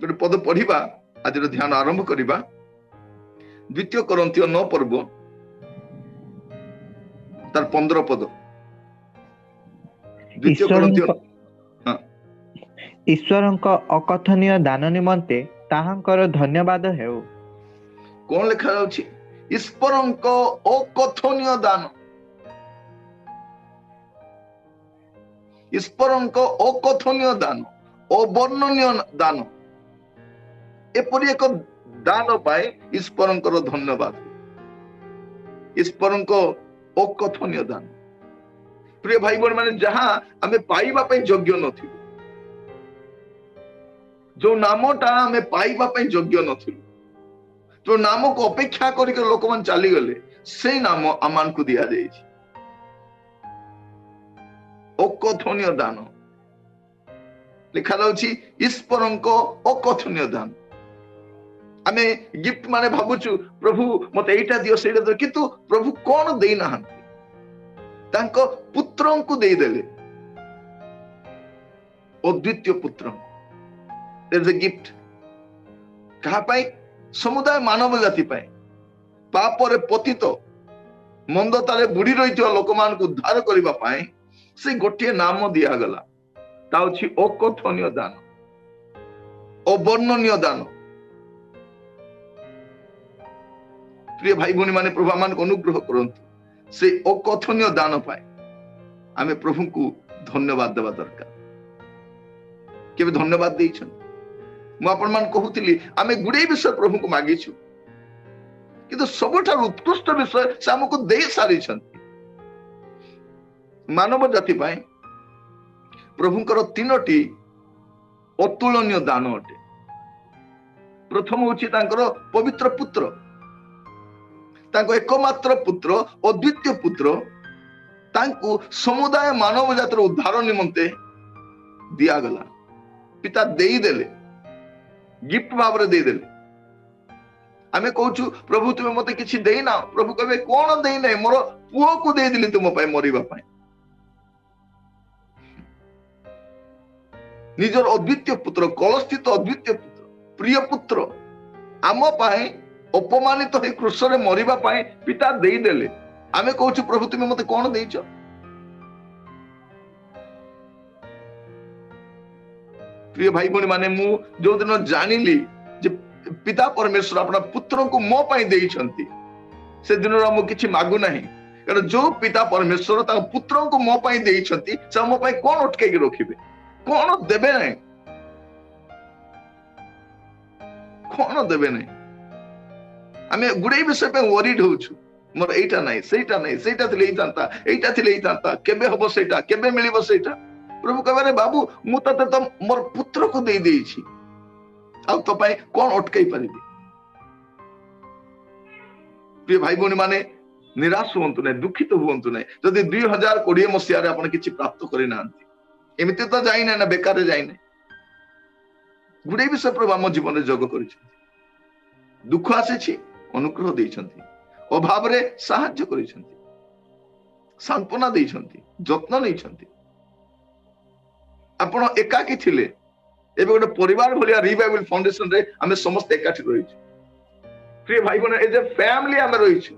गोटे पद पढ़िबा आज ध्यान आरंभ करिबा। द्वितीय करंथियो 9 पर्व तार 15 पद। द्वितीय करंथियो ईश्वरଙ୍କ अकथनीय दान निमंते ताहांकर धन्यवाद हेउ। कौन लिखा जाउछि? ईश्वरଙ୍କ अकथनीय दान। ईश्वरଙ୍କ अकथनीय दान, अवर्णनीय दान। एपरि एक दान पाए ईश्वरଙ୍କର धन्यवाद। ईश्वरଙ୍କ अकथनीय दान। प्रिय भाई बहन माने जहां आमे पाइबा पे योग्य नथिलु, जो नामटा आमे पाइबा पे योग्य नथिलु, जो नाम को अपेक्षा करके लोक मान चली गले, से नाम आमान को दिया जाइछि। अकथनीय दान लिखा जाउछि ईश्वरଙ୍କ अकथनीय दान। आमे गिफ्ट माने भाबुछु प्रभु मते एटा दियो सेटा दियो, किंतु प्रभु कोन देई नाहंती, तांको पुत्रंकु देई देले। अद्वितीय पुत्र देयर इज अ गिफ्ट। कहा पाई? समुदाय मानव जाति पाई, पाप रे पतित मंदतारे बुड़ी रहिथिबा लोक मान को उद्धार करिबा पाई से गोटे नाम दिया गला। ता अछि अकथनीय दान, अवर्णनीय दान। प्रिय भाई भौणी माने प्रभु मान को अनुग्रह करंतु, से अकथनीय दान पाए आमे प्रभु को धन्यवाद देवा दरकार। केबे धन्यवाद देइछन? मु आपण मान कहूतिली आमे गुडे विषय प्रभु को मागिछु, किंतु सबठार उत्कृष्ट विषय से हमको दे सारिछन। मानव जाति पाए प्रभुଙ୍କର 3टी अतुलनीय दान अटे। प्रथम होछि तांकर पवित्र पुत्र, तांको एकमात्र पुत्र, अद्वितीय पुत्र, तांको समुदाय मानव जातिर उद्धार निमंते दिया गला। पिता देई देले, गिफ्ट भाव रे देई देले। आमे कहूछु प्रभु तुमे मते किछि देई ना। प्रभु कहबे कोन देई नै, मोर पुओ को देई दिली तुम पाए मरिबा पाए। निजर अद्वितीय पुत्र, कलस्थित अद्वितीय पुत्र, प्रिय पुत्र आम पाए अपमानित हो क्रूस रे मरिबा पाए पिता देई देले। आमे कहूछु प्रभु तुमे मते कोन देइछो? प्रिय भाई बहनी माने मु जो दिन जानिली जे पिता परमेश्वर अपना पुत्र को मो पाई देइछंती, से दिन मु किछि मागु नाही। कारण जो पिता परमेश्वर ता पुत्र को मो पाई देइछंती, से मो पाई कोन अटके के रखिबे, कोन देबे नाही, कोन देबे नाही। आमे गुडे विषय पे वरीड होछु, मोर एटा नाही, सेटा नाही, सेटा थिले एतांता, एटा थिले एतांता, केबे हबो सेटा, केबे मिलिबो सेटा। प्रभु कहबे बाबू मु तते त मोर पुत्र को देई देइछि, आ तो पाई कोन अटकई परिबे। प्रिय भाई बहनी माने निराश हुंतु नै, दुखित हुंतु नै जदि 2020 मसिया रे आपण किछि प्राप्त करि नांती। एमिति तो जाई ना, बेकार जाई ना। गुडे विषय प्रभु हम जीवन रे जग करिछि। दुख आसेछि, अनुग्रह देइछंती, अभाव रे सहाय्य करिछंती, सांत्वना देइछंती, जत्न नैछंती। आपण एकाकी थिले, एबे गोटे परिवार भलिया रिवाइवल फाउंडेशन रे हमें समस्त एकाठी रहिछु। प्रिय भाई बहन एज ए फैमिली हमें रहिछु।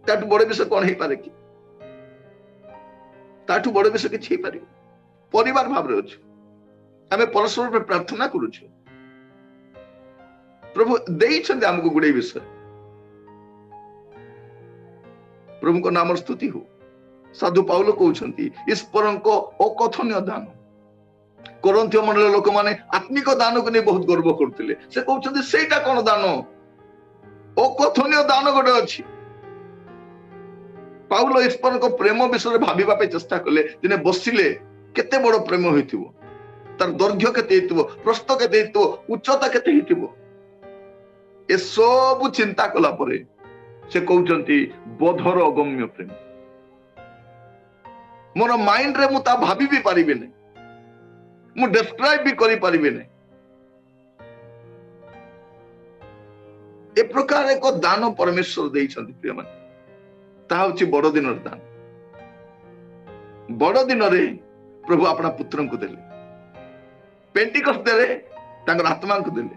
ताठु बड़ विषय कोन हे पारे कि? ताठु बड़ विषय किछि हे पारे? परिवार भाव रे अछु, हमें परस्पर पे प्रार्थना करूछु। प्रभु देइछंती हमको गुडे विषय। प्रभु को नाम स्तुति हो। साधु पाउल कहउछंती ईश्वरଙ୍କ अकथनीय दान। कोरिन्थियो मंडल लोक माने आत्मिक दान को नै बहुत गर्व करथिले। से कहउछंती सेटा कोन दान? अकथनीय दान गोटे अछि। पाउल ईश्वरଙ୍କ प्रेम विषय भाबिबा पे चेष्टा कले। दिने बसिले केते बड़ प्रेम होइथिबो, तार दैर्घ्य केते हेतिबो, प्रस्थ केते हेतिबो, उच्चता केते हेतिबो, ए सब चिंता कला परे से कहउछंती बोधर अगम्य प्रेम। मोर माइंड रे मु ता भाबी भी परिबे नै, मु डिस्क्राइब भी करि परिबे नै। ए प्रकार एक दान परमेश्वर देइछंती प्रिय मन। ता होछि बड़ दिनर दान। बड़ दिन रे प्रभु अपना पुत्रन को देले। पेंटिकस्ट रे ତାଙ୍କର ଆତ୍ମାଙ୍କୁ ଦେଲେ।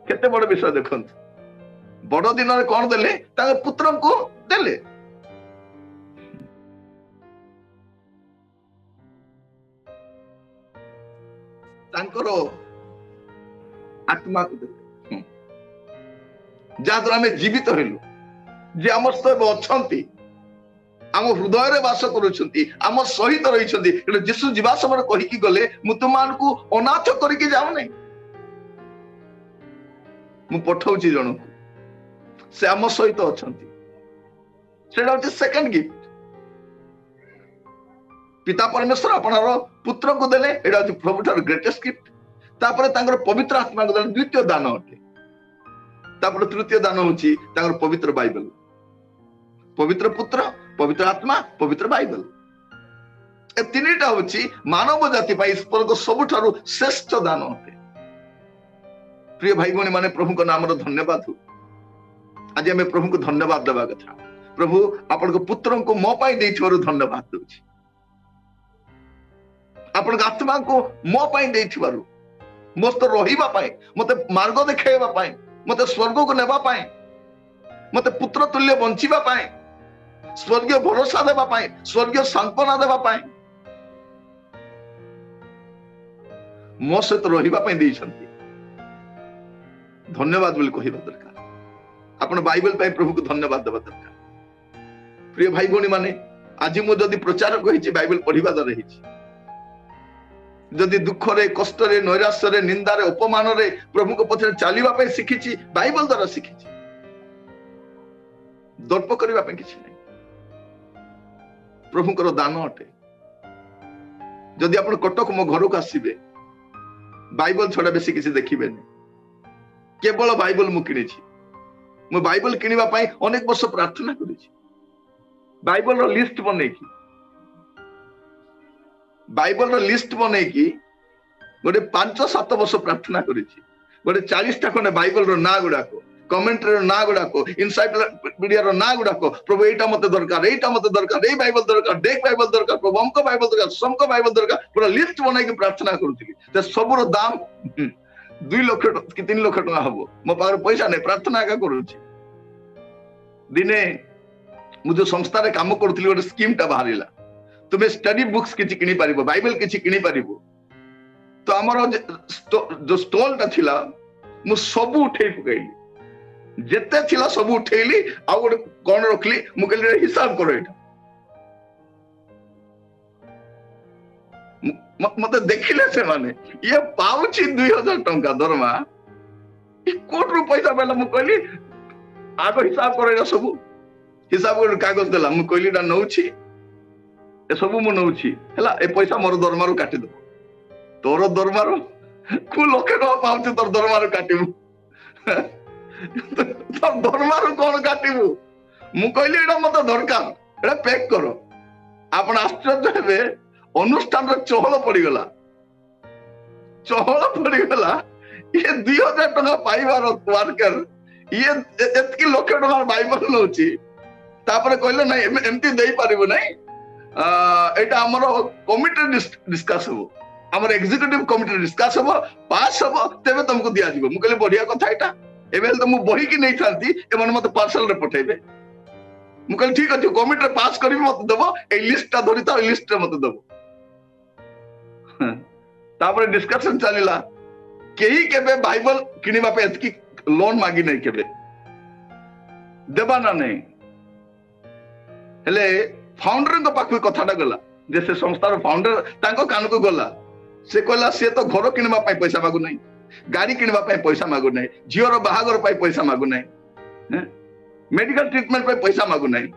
କେତେ ବଡ ବିଷୟ ଦେଖନ୍ତୁ, ବଡ ଦିନରେ କଣ ଦେଲେ? ତାଙ୍କ ପୁତ୍ରଙ୍କୁ ଦେଲେ। ତାଙ୍କର ଆତ୍ମାକୁ ଦେଲେ, ଯାହାଦ୍ୱାରା ଆମେ ଜୀବିତ ହେଲୁ, ଯେ ଆମ ସହିତ ଅଛନ୍ତି, ଆମ ହୃଦୟରେ ବାସ କରୁଛନ୍ତି, ଆମ ସହିତ ରହିଛନ୍ତି। ଯୀଶୁ ଯିବା ସମୟରେ କହିକି ଗଲେ, ମୁଁ ତୁମମାନଙ୍କୁ ଅନାଥ କରିକି ଯାଉନାହିଁ, ମୁଁ ପଠଉଛି ଜଣକୁ, ସେ ଆମ ସହିତ ଅଛନ୍ତି। ସେଇଟା ହଉଛି ସେକେଣ୍ଡ ଗିଫ୍ଟ। ପିତା ପରମେଶ୍ୱର ଆପଣଙ୍କର ପୁତ୍ରକୁ ଦେଲେ, ଏଇଟା ହଉଛି ପ୍ରଭୁଠାରୁ ଗ୍ରେଟେଷ୍ଟ ଗିଫ୍ଟ। ତାପରେ ତାଙ୍କର ପବିତ୍ର ଆତ୍ମାକୁ ଦେଲେ, ଦ୍ୱିତୀୟ ଦାନ ଅଟେ। ତାପରେ ତୃତୀୟ ଦାନ ହଉଛି ତାଙ୍କର ପବିତ୍ର ବାଇବେଲ। ପବିତ୍ର ପୁତ୍ର, ପବିତ୍ର ଆତ୍ମା, ପବିତ୍ର ବାଇବେଲ। ଏ ତିନିଟା ହଉଛି ମାନବ ଜାତି ପାଇଁ ଈଶ୍ୱରଙ୍କ ସବୁଠାରୁ ଶ୍ରେଷ୍ଠ ଦାନ ଅଟେ। ପ୍ରିୟ ଭାଇ ଭଉଣୀ ମାନେ, ପ୍ରଭୁଙ୍କ ନାମର ଧନ୍ୟବାଦ ହଉ। ଆଜି ଆମେ ପ୍ରଭୁଙ୍କୁ ଧନ୍ୟବାଦ ଦେବା କଥା। ପ୍ରଭୁ ଆପଣଙ୍କ ପୁତ୍ରଙ୍କୁ ମୋ ପାଇଁ ଦେଇଥିବାରୁ ଧନ୍ୟବାଦ ଦଉଛି। ଆପଣଙ୍କ ଆତ୍ମାଙ୍କୁ ମୋ ପାଇଁ ଦେଇଥିବାରୁ, ମୋ ସହିତ ରହିବା ପାଇଁ, ମତେ ମାର୍ଗ ଦେଖାଇବା ପାଇଁ, ମତେ ସ୍ୱର୍ଗକୁ ନେବା ପାଇଁ, ମତେ ପୁତ୍ର ତୁଲ୍ୟ ବଞ୍ଚିବା ପାଇଁ, ସ୍ୱର୍ଗୀୟ ଭରସା ଦେବା ପାଇଁ, ସ୍ୱର୍ଗୀୟ ସାନ୍ତ୍ୱନା ଦେବା ପାଇଁ, ମୋ ସହିତ ରହିବା ପାଇଁ ଦେଇଛନ୍ତି। ଧନ୍ୟବାଦ ବୋଲି କହିବା ଦରକାର। ଆପଣ ବାଇବେଲ ପାଇଁ ପ୍ରଭୁକୁ ଧନ୍ୟବାଦ ଦେବା ଦରକାର। ପ୍ରିୟ ଭାଇ ଭଉଣୀ ମାନେ, ଆଜି ମୁଁ ଯଦି ପ୍ରଚାରକ ହେଇଛି, ବାଇବେଲ ପଢିବା ଦ୍ୱାରା ହେଇଛି। ଯଦି ଦୁଃଖରେ, କଷ୍ଟରେ, ନୈରାଶ୍ୟରେ, ନିନ୍ଦାରେ, ଅପମାନରେ ପ୍ରଭୁଙ୍କ ପଛରେ ଚାଲିବା ପାଇଁ ଶିଖିଛି, ବାଇବେଲ ଦ୍ୱାରା ଶିଖିଛି। ଦର୍ପ କରିବା ପାଇଁ କିଛି ନାହିଁ। ପ୍ରଭୁଙ୍କର ଦାନ ଅଟେ। ଯଦି ଆପଣ କଟକ ମୋ ଘରକୁ ଆସିବେ, ବାଇବେଲ ଛଡା ବେଶୀ କିଛି ଦେଖିବେନି। କେବଳ ବାଇବେଲ ମୁଁ କିଣିଛି। ମୁଁ ବାଇବେଲ କିଣିବା ପାଇଁ ଅନେକ ବର୍ଷ ପ୍ରାର୍ଥନା କରିଛି। ବାଇବେଲର ଲିଷ୍ଟ ବନେଇକି ଗୋଟେ 5-7 ବର୍ଷ ପ୍ରାର୍ଥନା କରିଛି। ଗୋଟେ 40ଟା ଖଣ୍ଡେ ବାଇବେଲର ନାଁ ଗୁଡାକ, କମେଣ୍ଟ୍ରିର ନାଁ ଗୁଡାକ, ଇନସାଇକ୍ଲୋପିଡିଆର ନାଁ ଗୁଡାକ, ପ୍ରଭୁ ଏଇଟା ମତେ ଦରକାର, ଏଇଟା ମତେ ଦରକାର, ଏଇ ବାଇବେଲ ଦରକାର, ଡେକ୍ ବାଇବେଲ ଦରକାର, ପ୍ରଭୁ ଅମକ ବାଇବେଲ ଦରକାର, ସମକ ବାଇବେଲ ଦରକାର, ପୁରା ଲିଷ୍ଟ ବନେଇକି ପ୍ରାର୍ଥନା କରୁଥିଲି। ସବୁର ଦାମ 2 ଲକ୍ଷ କି 3 ଲକ୍ଷ ଟଙ୍କା ହବ। ମୋ ପାଖରେ ପଇସା ନାହିଁ, ପ୍ରାର୍ଥନା ଏକା କରୁଛି। ଦିନେ ମୁଁ ଯୋଉ ସଂସ୍ଥାରେ କାମ କରୁଥିଲି, ଗୋଟେ ସ୍କିମ୍ ଟା ବାହାରିଲା, ତୁମେ ଷ୍ଟଡି ବୁକ୍ସ କିଛି କିଣି ପାରିବ, ବାଇବେଲ କିଛି କିଣି ପାରିବ। ତ ଆମର ଯୋଉ ଷ୍ଟଲ ଟା ଥିଲା, ମୁଁ ସବୁ ଉଠେଇ ପକେଇଲି, ଯେତେ ଥିଲା ସବୁ ଉଠେଇଲି, ଆଉ ଗୋଟେ କଣ ରଖିଲି। ମୁଁ କହିଲି ହିସାବ କର ଏଇଟା। ମତେ ଦେଖିଲେ ସେମାନେ, ଇଏ ପାଉଛି 2000 ଟଙ୍କା ଦରମା, କୋର୍ଟରୁ ପଇସା ପାଇଲା। ମୁଁ କହିଲି ଆଗ ହିସାବ କର ଏଇଟା ସବୁ। ହିସାବ ଗୋଟେ କାଗଜ ଦେଲା। ମୁଁ କହିଲି ଏଇଟା ନଉଛି, ଏସବୁ ମୁଁ ନଉଛି ହେଲା, ଏ ପଇସା ମୋର ଦରମାରୁ କାଟିଦବ। ତୋର ଦରମାରୁ କୋଉ ଲକ୍ଷେ ଟଙ୍କା ପାଉଛି, ତୋର ଦରମାରୁ କାଟିବୁ? ତୋର ଦରମାରୁ କଣ କାଟିବୁ? ମୁଁ କହିଲି ଏଇଟା ମତେ ଦରକାର, ଏଇଟା ପ୍ୟାକ୍ କର। ଆପଣ ଆଶ୍ଚର୍ଯ୍ୟ ହେବେ, ଅନୁଷ୍ଠାନର ଚହଳ ପଡିଗଲା। ଇଏ 2000 ଟଙ୍କା ପାଇବାର ୱାର୍କର, ଇଏ ଏତିକି ଲକ୍ଷ ଟଙ୍କା ବାଇବେଲ ନଉଛି। ତାପରେ କହିଲେ ନାଇଁ ଏମିତି ଦେଇପାରିବୁ ନାଇଁ, ଏଇଟା ଆମର କମିଟି ଡିସ୍କସ୍ ହବ, ଆମର ଏକ୍ଜିକ୍ୟୁଟିଭ କମିଟି ଡିସ୍କସ୍ ହବ, ପାସ୍ ହବ, ତେବେ ତମକୁ ଦିଆଯିବ। ମୁଁ କହିଲି ବଢିଆ କଥା ଏଇଟା। ଏବେ ତ ମୁଁ ବହିକି ନେଇଥାନ୍ତି, ଏମାନେ ମତେ ପାର୍ସଲରେ ପଠେଇବେ। ମୁଁ କହିଲି ଠିକ ଅଛି, କମିଟିରେ ପାସ୍ କରିବି, ମତେ ଦବ, ଏଇ ଲିଷ୍ଟଟା ଧରିଥାଉ, ଏଇ ଲିଷ୍ଟରେ ମତେ ଦବ। ତାପରେ ଡିସ୍କସନ ଚାଲିଲା। କେହି କେବେ ବାଇବେଲ କିଣିବା ପାଇଁ ଏତିକି ଲୋନ ମାଗି ନାହିଁ, କେବେ ଦେବା ନା ନାହିଁ। ହେଲେ ଫାଉଣ୍ଡରଙ୍କ ପାଖକୁ କଥାଟା ଗଲା, ଯେ ସେ ସଂସ୍ଥାର ଫାଉଣ୍ଡର, ତାଙ୍କ କାନକୁ ଗଲା। ସେ କହିଲା ସିଏ ତ ଘର କିଣିବା ପାଇଁ ପଇସା ମାଗୁନାହିଁ, ଗାଡି କିଣିବା ପାଇଁ ପଇସା ମାଗୁନାହିଁ, ଝିଅର ବାହାଘର ପାଇଁ ପଇସା ମାଗୁନାହିଁ, ମେଡିକାଲ ଟ୍ରିଟମେଣ୍ଟ ପାଇଁ ପଇସା ମାଗୁନାହିଁ,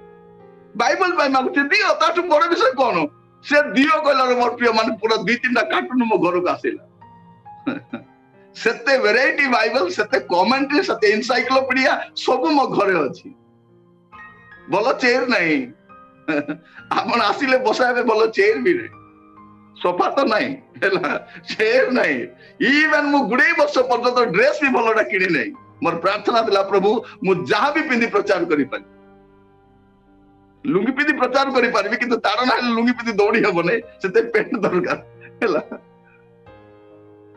ବାଇବେଲ ପାଇଁ ମାଗୁଛି। ଦିଅ, ତାଠୁ ବଡ ବିଷୟ କଣ? ସେ ଦିଅ କହିଲାରୁ ମୋର ପ୍ରିୟ ମାନେ ପୁରା 2-3ଟା କାର୍ଟୁନ ମୋ ଘରକୁ ଆସିଲା। ସେତେ ଭେରାଇଟି ବାଇବେଲ, ସେତେ କମେଣ୍ଟ୍ରି, ସେତେ ଏନସାଇକ୍ଲୋପିଡିଆ ସବୁ ମୋ ଘରେ ଅଛି। ଭଲ ଚେୟାର ନାହିଁ, ଆପଣ ଆସିଲେ ବସାଇବେ, ଭଲ ଚେୟାର ବି ନାହିଁ, ସୋଫା ତ ନାହିଁ, ହେଲା, ଚେୟାର ନାହିଁ। ଇଭେନ ମୁଁ 20 ବର୍ଷ ପର୍ଯ୍ୟନ୍ତ ଡ୍ରେସ ବି ଭଲଟା କିଣି ନାହିଁ। ମୋର ପ୍ରାର୍ଥନା ଥିଲା, ପ୍ରଭୁ ମୁଁ ଯାହା ବି ପିନ୍ଧି ପ୍ରଚାର କରିପାରିବି, ଲୁଙ୍ଗି ପିନ୍ଧି ପ୍ରଚାର କରିପାରିବି, କିନ୍ତୁ ତାର ନାହିଁ ଲୁଙ୍ଗି ପିନ୍ଧି ଦୌଡ଼ି ହବ ନାହିଁ, ସେତେ ପେଣ୍ଟ ଦରକାର, ହେଲା।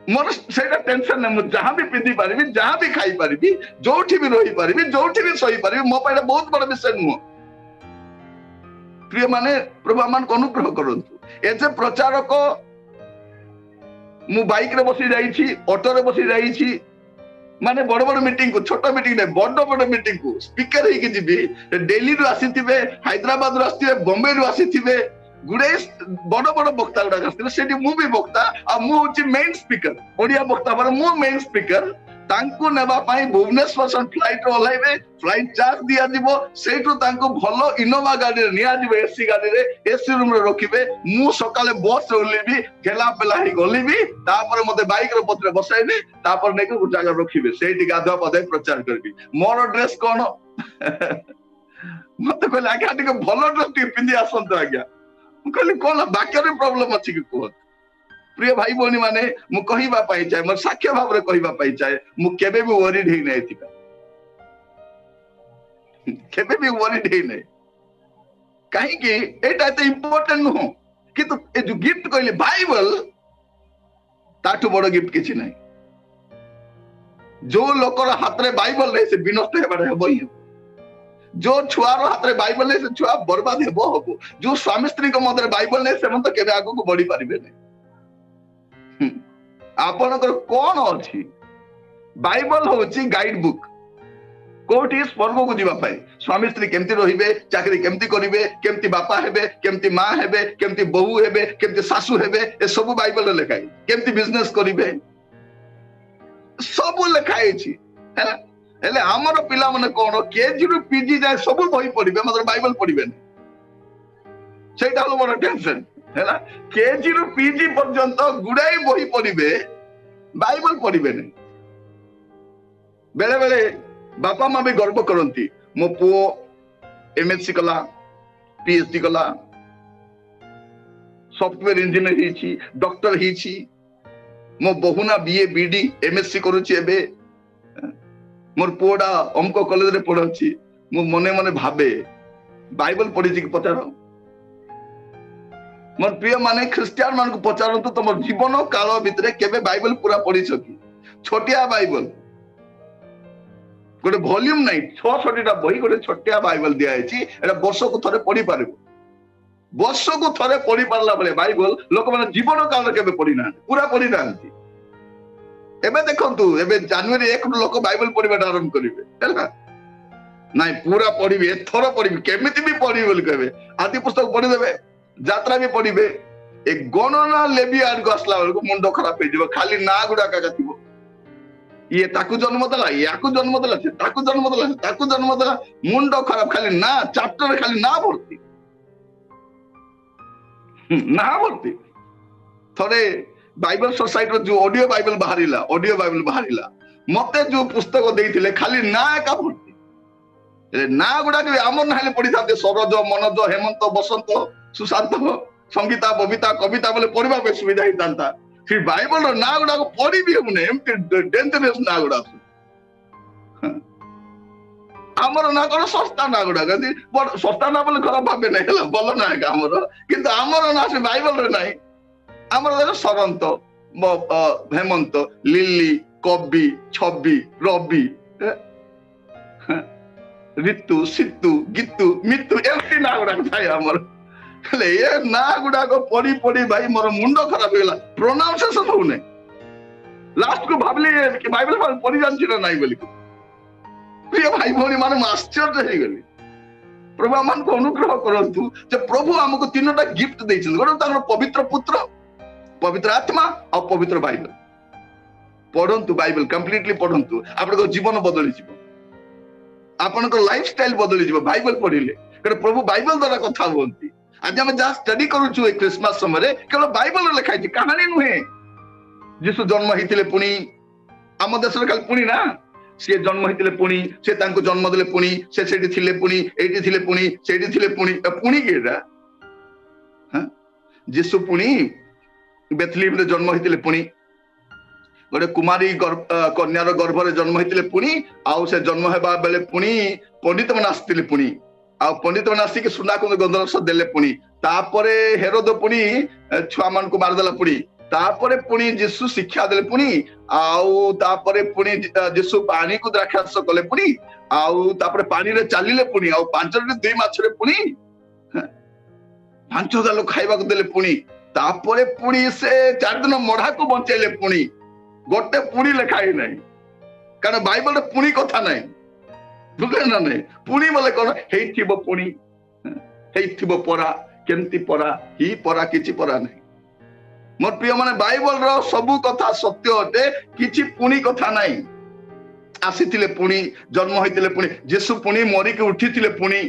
मोर सेटा टेंशन नहीं, मुझे जहां भी पिंधि पारिबी, जहां भी खाई पारिबी, जोठी भी रही पारिबी, जोठी भी सही पारिबी, मो पाइडा बहुत बड़ विषय नुह। प्रिय माने प्रभु आमान को अनुग्रह करंतु। एजे प्रचारक मु बाइक रे बसी जाईछि, ऑटो रे बसी जाईछि, माने बड़ बड़ मीटिंग को, छोट मीटिंग नहीं, बड़ बड़ मीटिंग को स्पीकर ही जीवी, दिल्ली रु आसीथिबे, हैदराबाद रु आसीथिबे, बॉम्बे रु आसीथिबे, गुडे बड़ बड़ वक्ता गुडा आसीथिबे, सेठी मु भी वक्ता आ मु होची मेन स्पीकर, ओडिया वक्ता पर मु मेन स्पीकर। तांको नेबा पाई भुवनेश्वर सन फ्लाइट रो लाइबे, फ्लाइट चार्ज दिया दिबो, सेठो तांको भलो इनोवा गाड़ी रे निया दिबे, एसी गाड़ी रे, एसी रूम रे रखिबे, मु सकाले बस रे ओलिबी, ठेला पेला ही गलिबी, तापर मते बाइक रे पत्रे बसाइबी, तापर नेको गुटा जगह रखिबे, सेठी गाधुआ पदे प्रचार करबी। मोर ड्रेस कोन मते कहले आज्ञा टिके भलो ड्रेस टिके पिंदी आसंत आज्ञा। मु कहले कोन बाक्य रे प्रॉब्लम अछि कि कोन। प्रिय भाई भौणी माने मु कहिबा पाई चाहे, मोर साक्ष्य भाव रे कहिबा पाई चाहे, मु केबे भी वरीड हेइ नै थिका, केबे भी वरीड हेइ नै। काहे कि एटा त इंपोर्टेंट नो, किंतु ए जो गिफ्ट कहले बाइबल ताठू बड़ गिफ्ट किछि नै। जो लोकर हाथ रे बाइबल नै से विनष्ट हेबार हेबो ही, जो छुआर हाथ रे बाइबल नै से छुआ बर्बाद हेबो हबो, जो स्वामी स्त्री को मधरे बाइबल नै से मन तो केबे आगो को बढ़ी पारिबे नै। आपनकर कोन अछि? बाइबल होची गाइड बुक, कोठी स्वर्ग को जीवा पाई, स्वामी स्त्री केमती रहिबे, चाकरी केमती करिवे, केमती बापा हेबे, केमती मां हेबे, केमती बहु हेबे, केमती सासू हेबे, ए सब बाइबल रे लिखाई। केमती बिजनेस करिवे सब लिखाई छी, हैला। हेले हमर पिला माने कोन केजी रु पीजी जाय सब बही पढिबे, मतलब बाइबल पढिबे नै, सेटा हलो मोर टेंशन हैला। केजी रु पीजी पर्यंत गुडाई बही पढिबे, बाइबल पढिबे नै। बेले बेले बापा माँ भी गर्व करती, मो पुओ एमएससी कला, पीएचडी कला, सॉफ्टवेयर इंजीनियर ही, डॉक्टर ही, मो बहुना बीए बीडी एमएससी करूची एबे, मोर पुओडा अंक कॉलेज रे पढाची। मो मने मने भाबे बाइबल पढिची कि पचार। मोर प्रिय माने ख्रिस्टियन मान को पचारंतु तुम जीवन काल भितरे केबे बाइबल पूरा पढिछ कि? छोटिया बाइबल गोटे वॉल्यूम नहीं, 600टा बही गोटे छोटिया बाइबल दिया है, एटा वर्ष को थरे पढ़ी पारिबो। वर्ष को थरे पढ़ी पारला बेले बाइबल लोक माने जीवन काल केबे पढ़ी ना, पूरा पढ़ी नांती। एबे देखंतु एबे जनवरी 1 लोक बाइबल पढ़िबा आरंभ करिवे, हैला नाही पूरा पढ़िबे, थोर पढ़िबे, केमिति भी पढ़िबे बोल कहबे, आदि पुस्तक पढ़ी देबे, यात्रा भी पढ़िबे। ए गणना लेबी आड को असला बेल को मुंडो खराब हे जिवो, खाली ना गुडा काका थिबो, ये ताकू जन्म देला, याकू जन्म देला, ताकू जन्म देला, ताकू जन्म देला, मुंडो खराब, खाली ना चैप्टर खाली ना भर्ती, ना भर्ती। थोड़े बाइबल सोसाइटी रो जो ऑडियो बाइबल बाहरिला, मते जो पुस्तक देइथिले खाली ना एका भर्ती, ए ना गुडा के हमर नाले पढि थाते, सरोज, मनोज, हेमंत, बसंत, सुशांत, संगीता, बबिता, कविता बोले पढिबा पे सुविधा ही तांता। फिर बाइबल रो ना गुडा को पढ़ी भी हमने एमती डेंजरस ना गुडा हमर ना कोन सस्ता ना गुडा गदी बड सस्ता ना बोले खराब भाबे नै, हला बोल ना का हमर, किंतु हमर ना से बाइबल रे नै। हमर देखो सरंत, हेमंत, लिली, कवि, छवि, रवि, ऋतु, सितु, गीतु, मितु एमती ना गुडा थाय हमर। ये ना गुडा को पढ़ी पढ़ी भाई मोर मुंडो खराब हो गला, प्रोनाउंसिएशन हो नै। लास्ट को भाबली कि बाइबल पढ़ी जानछि ना नाही बोली। प्रिय भाई भौणी माने आश्चर्य हे गली। प्रभु मान को अनुग्रह करंतु जे प्रभु हमको तीनोटा गिफ्ट दैछन, गोटे तार पवित्र पुत्र, पवित्र आत्मा और पवित्र बाइबल। पढ़ंतु बाइबल कंप्लीटली पढ़ंतु, आपन जीवन बदली जिवो, आपन लाइफस्टाइल बदली जिवो बाइबल पढ़िले। प्रभु बाइबल द्वारा कथा होंती। आज हम जहाँ स्टडी करूँ क्रिसमस समय केवल बाइबल लिखाई, कहानी नुहे। जीशु जन्म होते पुणी आम देश खाली पुणी ना, सी जन्म होते पुणी, से जन्म देले पुणी, से थिले पुणी, एठी थिले पुणी, सेठी थिले पुणी, पुणी के जीशु पुणी बेथलीम रे जन्म होते पुणी, गोटे कुमारी कन्यार गर्भरे जन्म होते पुणी, आउ से जन्म हेबा बेले पुणी पंडित मैंने आसते पुणी, आ पंडित मैंने आसिक सुना कुंद गंधरस देले पुणी, तापरे हेरोद पुणी छुआ मान को मारदेला पुणी, तापरे पुणी जीशु शिक्षा देले पुणी आउ तापरे पुणी जीशु पानी को द्राक्षारस कले पुणी आउ तापरे पानी रे चलिले पुणी आउ 5 रे 2 माछ रे पुणी 5000 लोक खाइबा को देले पुणी तापरे पुणी से 4 दिन मढ़ा को बंचेले पुणी गोटे पुणी लेखाई नहीं कारण बाइबल रे पुणी कथा नहीं बुझले ना नहीं पुणी बोले कोन हेइथिबो पुणी हेइथिबो परा केमती परा ही परा किछि परा नहीं मोर प्रिय माने बाइबल रो सबु कथा सत्य अटे किछि पुणी कथा नहीं आसीथिले पुणी जन्म होइतिले पुणी जेसु पुणी मरि के उठिथिले पुणी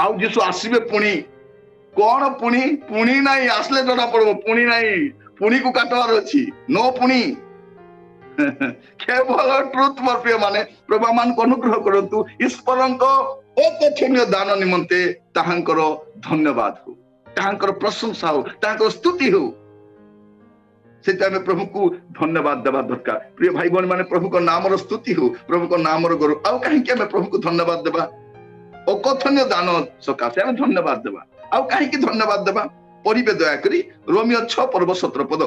आउ जेसु आसीबे पुणी कोन पुणी पुणी नहीं आसले जणा पड़बो पुणी नहीं पुणी को काटवार अछि नो पुणी केवल ट्रुथ मोर प्रिय माने प्रभु मान को अनुग्रह करंतु ईश्वरंको अकथनीय दान निमंते ताहांकर धन्यवाद हो ताहांकर प्रशंसा हो ताहांकर स्तुति हो से प्रभु को धन्यवाद देवा दरकार प्रिय भाई बहन माने प्रभु को नाम रो स्तुति हो प्रभु को नाम रो गौरव आउ कहीं के प्रभु को धन्यवाद देवा अकथनीय दान सकाशे हम धन्यवाद देवा आउ कहीं की धन्यवाद देवा पढ़िबे दया करी रोमियो 6 पर्व 17 पद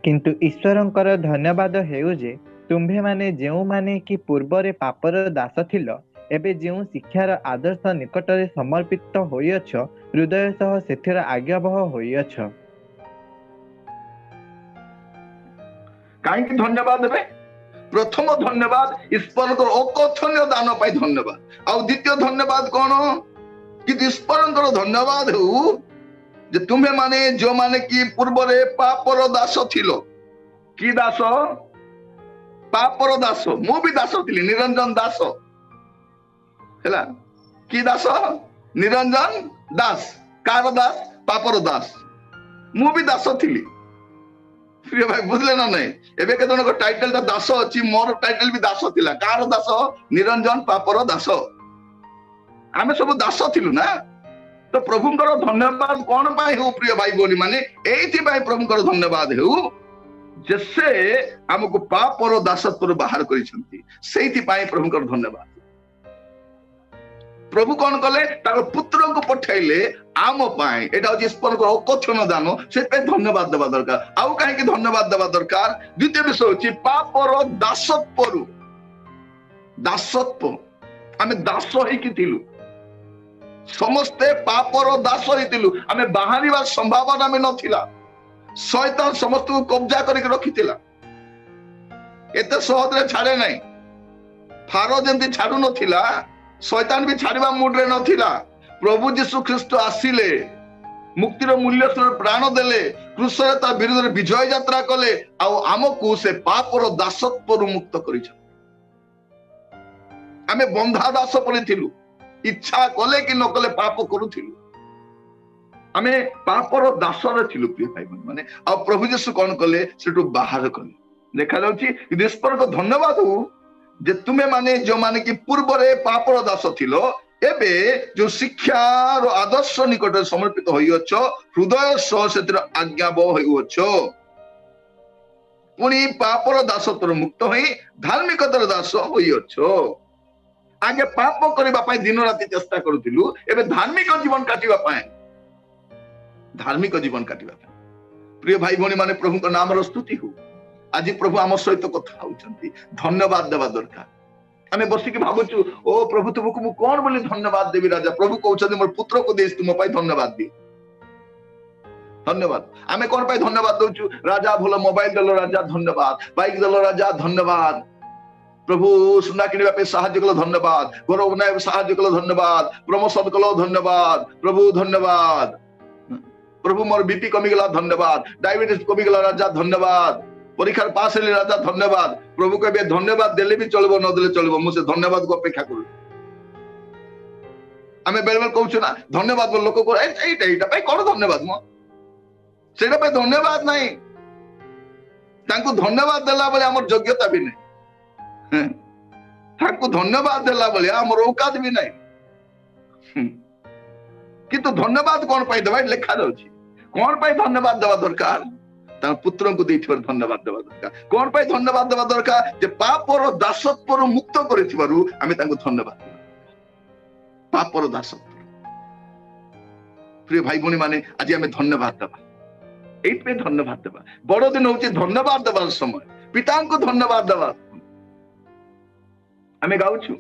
किंतु ईश्वरंकर धन्यवाद हेउ जे तुम्भे माने जेउ माने कि पूर्वरे पापर दास थिलो एबे जेउ शिक्षार आदर्श निकटरे समर्पित होइअछ हृदय सह सेथिर आज्ञाबह होइअछ काहे की धन्यवाद देबे प्रथम धन्यवाद ईश्वरकर अकथनीय दान पाई धन्यवाद आ द्वितीय धन्यवाद कोन कि ईश्वरकर धन्यवाद हो जे तुम्हे माने जो माने कि पूर्वरे पापर दास थिलो कि दास पापर दास मु भी दास थिली निरंजन दास हैला कि दास निरंजन दास कार दास पापर दास मु भी दास थिली प्रिय भाई बुझले ना नहीं एबे के जन को टाइटल ता दास अछि मोर टाइटल भी दास थिला कार दास निरंजन पापर दास आमे सब दास थिलु ना तो प्रभुंकर धन्यवाद कौन पाई हो प्रिय भाई बोली माने एथि भाई प्रभुंकर धन्यवाद हो जैसे हमको पाप और दासत्व बाहर करिसंती सेथि पाई प्रभुंकर धन्यवाद प्रभु कौन कले तार पुत्र को पठाइले आम पाई एटा होची ईश्वर को अकथन दान से पे धन्यवाद देबा दरकार आउ काहे कि धन्यवाद देबा दरकार द्वितीय विषय होची पाप और दासत्व आमे दास होई कि थिलु समस्ते पापर दास होइतिलु आमे बाहरिबा संभावना में नथिला शैतान समस्त को कब्जा करके रखितिला एते सहज रे छाड़े नहीं फारो जेंति छाडू नथिला शैतान भी छाड़िबा मूड रे नथिला प्रभु यीशु ख्रीष्ट आसीले मुक्तिर मूल्य स्वरूप प्राण देले क्रूस रे ता विरुद्ध विजय यात्रा कले आ हमकु से पापर दासत्व मुक्त करिछ आमे बंधा दास पड़िथिलु इच्छा कले कि न कले पाप करूथिलु आमे पापर दास रे थिलु प्रिय भाई माने आ प्रभु यीशु कोन कले सेटु बाहर कले देखा जाउची ईश्वर को धन्यवाद हो जे तुमे माने जो माने कि पूर्व रे पापर दास थिलो एबे जो शिक्षा रो आदर्श निकट समर्पित होइअछ हृदय सह सेतिर आज्ञाबह होइअछ पुनी पापर दासत्व मुक्त होई धार्मिकतार दास होइअछ आगे पाप करबा पाई दिन राति चेष्टा करूथिलु एबे धार्मिक जीवन काटिबा पाई धार्मिक जीवन काटिबा पाई प्रिय भाई भणी माने प्रभु को नाम रो स्तुति हो आज प्रभु आम सहित कथा होउचंती धन्यवाद देबा दरकार आमे बसी के भाबुचु ओ प्रभु तुमको मु कोन बोली धन्यवाद देबी राजा प्रभु कहउछन मोर पुत्र को देस तुम पाई धन्यवाद दी धन्यवाद आमे कोन पाई धन्यवाद दउचु राजा भलो मोबाइल देलो राजा धन्यवाद बाइक देलो राजा धन्यवाद प्रभु सुना किनिबा पे सहाय्य कलो धन्यवाद घर बनाए सहाय्य कलो धन्यवाद प्रमोशन कलो धन्यवाद प्रभु धन्यवाद प्रभु मोर बीपी कमी गला धन्यवाद डायबिटीज कमी गला राजा धन्यवाद परीक्षा पास हेले राजा धन्यवाद प्रभु को बे धन्यवाद देले भी चलबो न देले चलबो मु से धन्यवाद को अपेक्षा करू आमे बेले बेले कहउछु ना धन्यवाद लोक को एटा पे कोन धन्यवाद मो सेटा पे धन्यवाद नहीं तांको धन्यवाद देला बेले हमर योग्यता भी नहीं तांको धन्यवाद देला बेले हमर औकात भी नहीं किंतु धन्यवाद कोन पाई देबा लिखा जाउची कोन पाई धन्यवाद देबा दरकार पुत्र को देथिबार धन्यवाद देबा दरकार कोन पाई धन्यवाद देबा दरकार जे पाप और दासत्व मुक्त करिथिबारु आमे तांको धन्यवाद पाप और दासत्व प्रिय भाई भौणी माने आज आम धन्यवाद देवा ये धन्यवाद देवा बड़ दिन हूँ धन्यवाद देवार समय पिता को धन्यवाद देवा आम गाउछु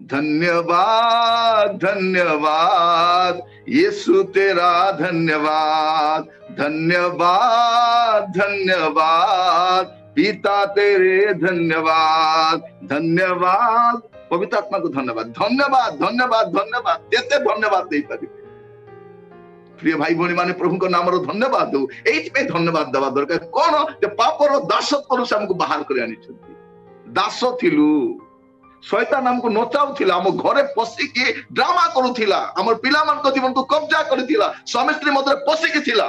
धन्यवाद धन्यवाद यीशु तेरा धन्यवाद धन्यवाद धन्यवाद पिता तेरे धन्यवाद धन्यवाद पवित्र आत्मा को धन्यवाद धन्यवाद धन्यवाद धन्यवाद केते धन्यवाद दे पारे प्रिय भाई भौणी माने प्रभु को नाम रो धन्यवाद दो एइमे धन्यवाद देवा दरकार कोन जे पापर दासत्व से हमको बाहर कर आनी छथि दास थिलु शैतान हमको नचाउथिला हम घरे पसिकी ड्रामा करूथिला हमर पिला मान को जीवन को कब्जा करथिला स्वामी स्त्री मधे पसिकी थिला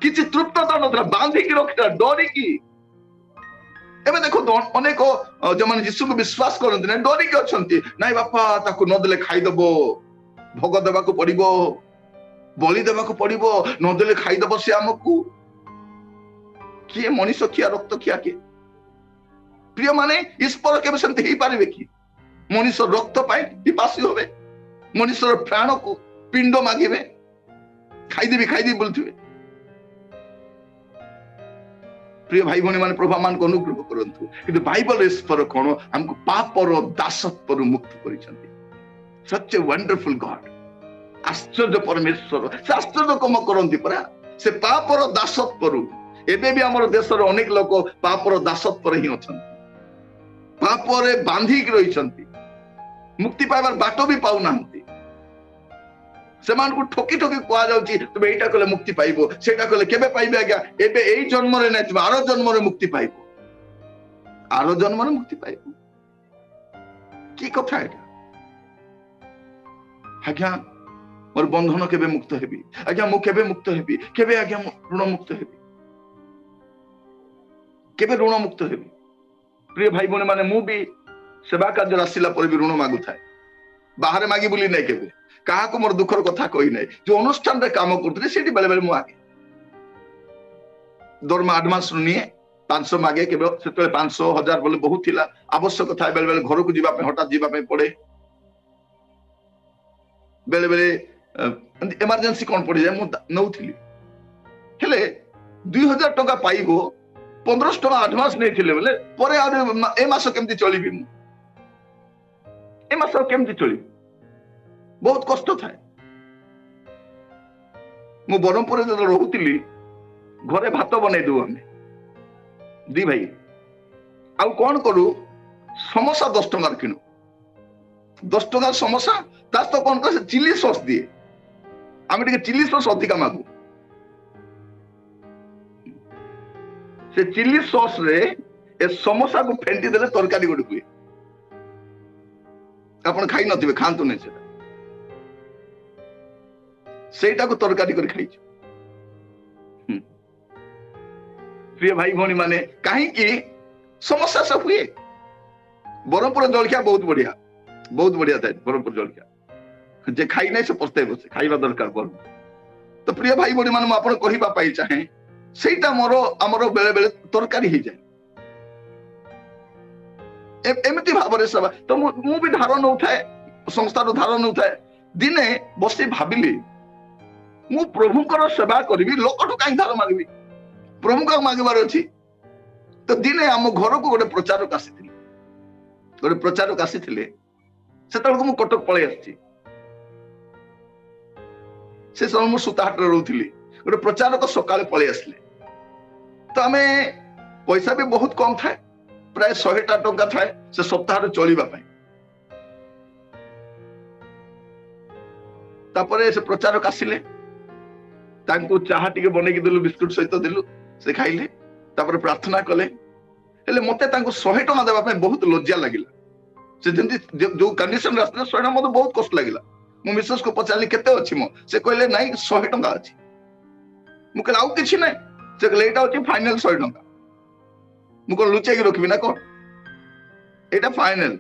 किछि तृप्तता नथला बांधी की रखिला डरी की एबे देखो अनेक जो माने यीशु को विश्वास करନ୍ତି ना डरी के अछंती नाइ बापा ताको न देले खाइ दबो भोग देबा को पड़िबो बलि देबा को पड़िबो न देले खाइ दबो से हमकु किए मनुष्य किया रक्त किया के प्रिय माने ईश्वर के सेमती ही पारिबे कि मनुष्य रक्त पाए पिपासी होबे मनुष्य प्राण को पिंड मागिबे खाइ देबी बोलथिबे प्रिय भाई भौणी माने प्रभु मान को अनुग्रह करंतु किंतु बाइबल ईश्वर कोन हमको पापर दासत्व मुक्त करिसंती सच ए वंडरफुल गॉड आश्चर्य परमेश्वर से आश्चर्य कम करंती परा से पापर दासत्व एबे भी हमर देश रो अनेक लोक पापर दासत्व ही अछंती पापरे बांधी की रहिसंती मुक्ति पाइबार बाट भी पाउ नांती सेमान को ठोकी ठोकी कुआ जाउची तुम एटा कले मुक्ति पाइबो सेटा कले केबे पाइबे आज्ञा एबे एई जन्म रे नै तुम आरो जन्म रे मुक्ति पाइबो आरो जन्म रे मुक्ति पाइबो की कथा एटा आज्ञा मोर बंधन केबे मुक्त हेबी आज्ञा मु केबे मुक्त हेबी केबे आज्ञा ऋण मुक्त हेबी केबे ऋण मुक्त हेबी प्रिय भाई भौणी माने मु भी सेवा कार्य आसिला पर भी ऋण मागु थाए बाहर मागी बोली नै केबे कहा को मोर दुखर कथा कही नहीं जो अनुष्ठान रे काम करते सेठी बेले बेले मु आगे दरमा एडवांस निए 500 मागे केबे सेतले 500 1000 बोले बहुत थिला आवश्यक था बेले बेले घर को जीवा पे हटात जीवा पे पड़े बेले बेले इमरजेंसी कोन पड़ी जाय मु नउथिली हेले 2000 टका पाइबो 1500 टका एडवांस नै थिले बेले परे आ ए मास केमति चलीबी मु ए मास केमति चलीबी बहुत कष्ट थाए मु बरमपुर जो रोहुतिली घरे भात बनै दउ हमें दी भाई आउ कौन करू समोसा 10 टका किनु 10 टका समोसा तास तो कौन कर चिली सॉस दिए आम टे चिली सॉस अधिका मागू से चिली सॉस रे ए समोसा को फेंटी देले तरकारी गोटे हुए आपण खाई नथिबे खांतु नै सेटा सेटा को तरकारी कर खाई प्रिय भाई भौणी माने कहीं की समस्या सब हुए बरमपुर जलखिया बहुत बढ़िया था बरमपुर जलखिया जे खाई नहीं से पछते बसे खाइबा दरकार बर तो प्रिय भाई भौणी माने आपण कहिबा पाई चाहे सेटा मोरो हमरो बेले बेले तरकारी ही जाए एमती भाबरे सब तो मु भी धारण उठाए संस्था रो धारण उठाए दिने बसी भाबिली मु प्रभु को सेवा करी लोक कहीं धार मागबी प्रभु को मागबार अच्छी तो दिने आम घर को गोटे प्रचारक आसी से मु कटक पलि आसी से समय मु सूताहाट रोली गोटे प्रचारक सकाले पलि आसले तो आम पैसा भी बहुत कम थाए प्राय 100टा टंका थाए से सप्ताह चलवा तापरे से प्रचारक आसिले तांको चाहा टिके बनेकी देलु बिस्कुट सहित देलु से खाइले तापर प्रार्थना कले हेले मते तांको 100 टका देबा पे बहुत लज्जा लागिला से जंती जो कंडीशन रास्ता 100 टका मते बहुत कष्ट लागिला मु मिसेस को पचाली केते अछि मो से कहले नाही 100 टका अछि मु कहले आउ किछि नै से कहले एटा अछि फाइनल 100 टका मु को लुचे की रखबी ना कोन एटा फाइनल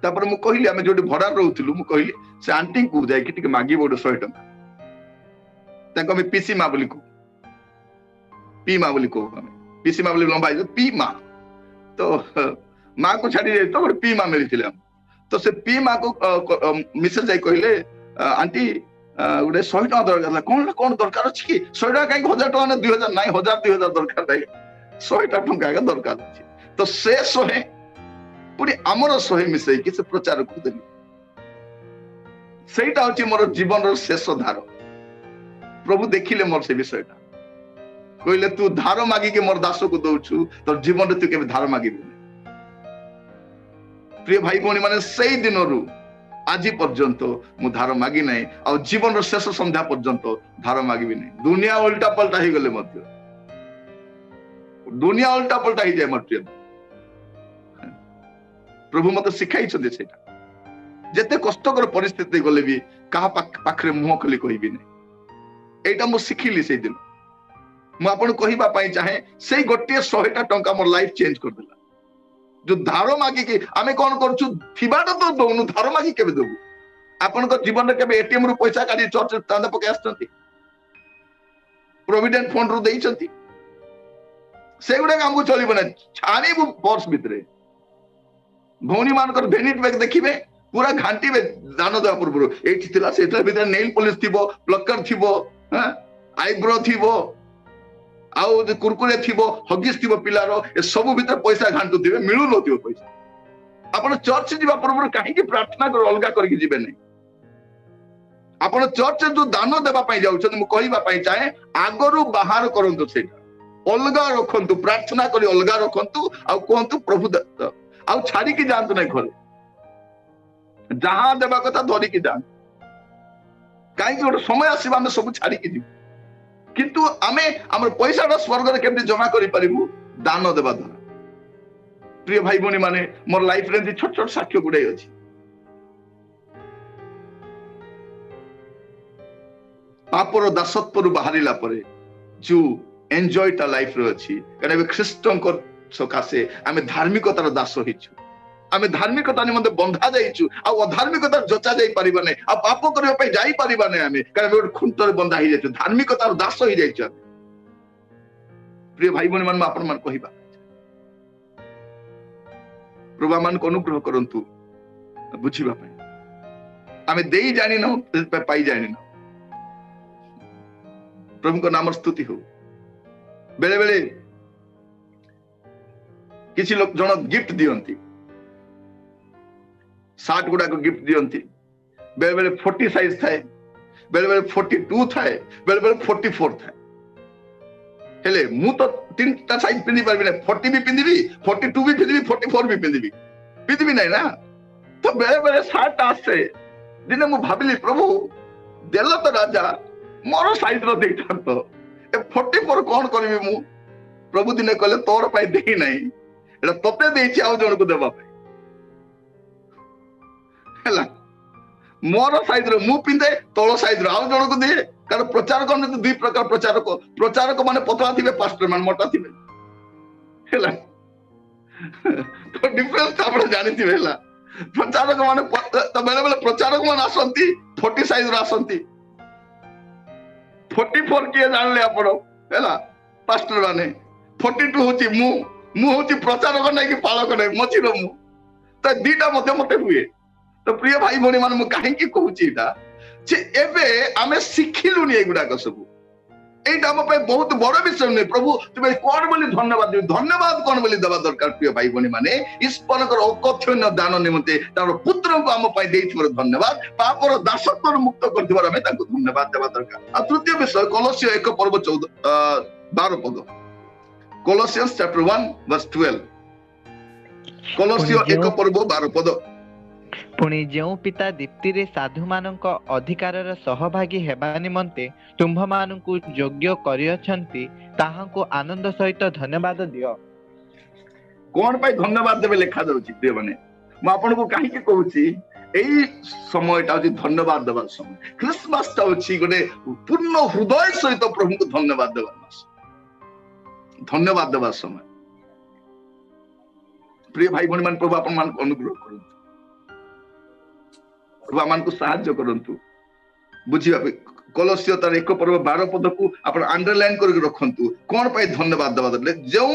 तापर मु कहली हम जोटी भड़ा रहउथिलु मु कहली से आंटी को जाई कि टिके मागी बोड 100 टका ताको में पीसी मा बोली को पी मा बोली को हमें पीसी मा बोली लंबा है पी मा तो माँ को छाड़ी तो पी मा मिली तो से पी मा को मिसेस जाई कहले आंटी गोटे 100 टका दरकार कौन कौन दरकार अच्छी कि 100 टका कहीं 1000 टका ना 2000 ना 1000 2000 दरकार नहीं 100 टका दरकार अच्छी तो से 100 पुणी आमर 100 मिसई कि से प्रचार को देली सेटा होची मोर जीवन रो शेष धार प्रभु देखिले मोर से विषयटा कहले तू धार मागी के मोर दास को दउछु तो जीवन रे तू केबे धार मागिबु प्रिय भाई भौणी माने सेई दिनरु आज पर्यंत मु धार मागी नाही आ जीवन रो शेष संध्या पर्यंत धार मागिबि नाही दुनिया उल्टा पलटा ही गले मध्य दुनिया उल्टा पलटा ही जाय मोर प्रिय प्रभु मते सिखाई छथि सेटा जेते कष्टकर परिस्थिति गले भी कहा पाखरे मुह खोली कहबी नहीं एटा मु सिखिली से दिन मु आपन कहिबा पई चाहे सेई गोटे 100 टंका मोर लाइफ चेंज कर देला जो धार मागी के आमे कोन करछु थिबाटा तो दोनु धार मागी केबे देबु आपन को जीवन रे केबे एटीएम रु पैसा काढी चर्च तांदा पके आछंती प्रोविडेंट फंड रु देइछंती सेगुडा काम को चलिबो ना छानीबु पर्स भितरे भौणी मानकर बेनिट बैग देखिबे पूरा घांटी में दान देवा पूर्व भीतर नेल पॉलिश थी प्लकर थी आईब्रो थी आउ कुरकुरे थी हगिस थी पिलार ए सब भीतर पैसा घांटू थे मिलू न पैसा आप चर्च जावा पूर्व कहीं प्रार्थना कर अलग करके जीवे नहीं आप चर्च जो दान देवाई जाऊँ चाहे आगरू बाहर करतु से अलग रखु प्रार्थना कर अलग रखु आ कहतु प्रभु आ छाड़ी की जातु ना घरे जहां देवा कथा धरिकी जा कहीं गोटे समय आसवा आम सब छाड़ी जीव किंतु आमे आम पैसा स्वर्ग रे केमती जमा करि परिबु दान देवा द्वारा प्रिय भाई भौणी माने मोर लाइफ रे छोट छोट साक्ष्य गुडे अछि पापर दासत्व बाहरिला परे जो एन्जॉय ता लाइफ रे अछि कारण ख्रीष्टन को सकासे आमे धार्मिकतार दास होइछु आमे धार्मिकता निमंते बंधा जाइछु आ अधार्मिकता जचा जाई परिबा नै आ पाप करियो पई जाई परिबा नै आमे कारण गोटे खुंटर बंधा ही जाइछु धार्मिकतार दास होई जाइछु प्रिय भाई बहन मान आपन मान कहिबा प्रभु मान को अनुग्रह करंतु बुझिबा पई आमे देई जानि न पाई जानि न प्रभु को नाम स्तुति हो बेले बेले किसी लोग जन गिफ्ट दियंती सार्ट गुड़ा को गिफ्ट दियंती बेले बेले 40 साइज थाए बेले बेले 42 थाए बेले बेले 44 थाए हेले मु तो तीनटा साइज पिंदी परबी ना 40 भी पिंदीबी 42 भी पिंदीबी 44 भी पिंदीबी नहीं ना तो बेले बेले सार्ट आसे दिने मु भाबिली प्रभु देलो तो राजा मोर साइज रो देइता तो ए 44 कोन करबी मु प्रभु दिने कहले तोर पाई देई नाही एटा तते देइछि आउ जण को देबा हैला मोर साइज रो मु पिंदे तोलो साइज रो आउ जण को दे कारण प्रचारक ने तो दुई प्रकार प्रचारक माने पतला थिबे पास्टर मान मोटा थिबे हैला तो डिफरेंस आपण जानि थिबे हैला प्रचारक माने तो बेले बेले प्रचारक मान आसंती 40 साइज रो आसंती 44 के जानले आपण हैला पास्टर माने 42 होची मु होची प्रचारक नै कि पालक नै मचिरो मु त दीटा मते हुए तो प्रिय भाई भौणी मान मु काहे की कहूची एटा जे एबे आमे सिखिलुनी एगुडा सब एटा हम पे बहुत बड़ विषय नै प्रभु तुमे कोन बोली धन्यवाद कोन बोली देबा दरकार प्रिय भाई भौणी माने ईश्वरकर अकथ्यन दान निमते तार पुत्र को हम पाई देइथिबर धन्यवाद पापर दासत्व मुक्त करथिबार हमें ताको धन्यवाद देबा दरकार आ तृतीय विषय कोलोसियो 1 पर्व 12 पद कोलोसियंस चैप्टर 1 वर्स 12 कोलोसियो 1 पर्व 12 पद पुणी जो पिता दीप्ति रे साधु मानक अधिकार सहभागी हेबा निमंते तुम्भ मानकु योग्य करियछंती ताहाको आनंद सहित धन्यवाद दियो कोन पाई धन्यवाद देबे लेखा जाउची प्रिय माने म आपन को काहे के कहूची एई समयटा होची धन्यवाद देबा समय क्रिसमस ता होची गोटे पूर्ण हृदय सहित प्रभु को धन्यवाद देबा मास धन्यवाद देबा समय प्रिय भाई भौणी मान प्रभु आपन मान को अनुग्रह करू प्रभु मान को साहाय्य करंतु बुझिबा कोलोसियो तार 1 पर्व 12 पद को आपण अंडरलाइन करके रखंतु कोन पाई धन्यवाद देबा दले जो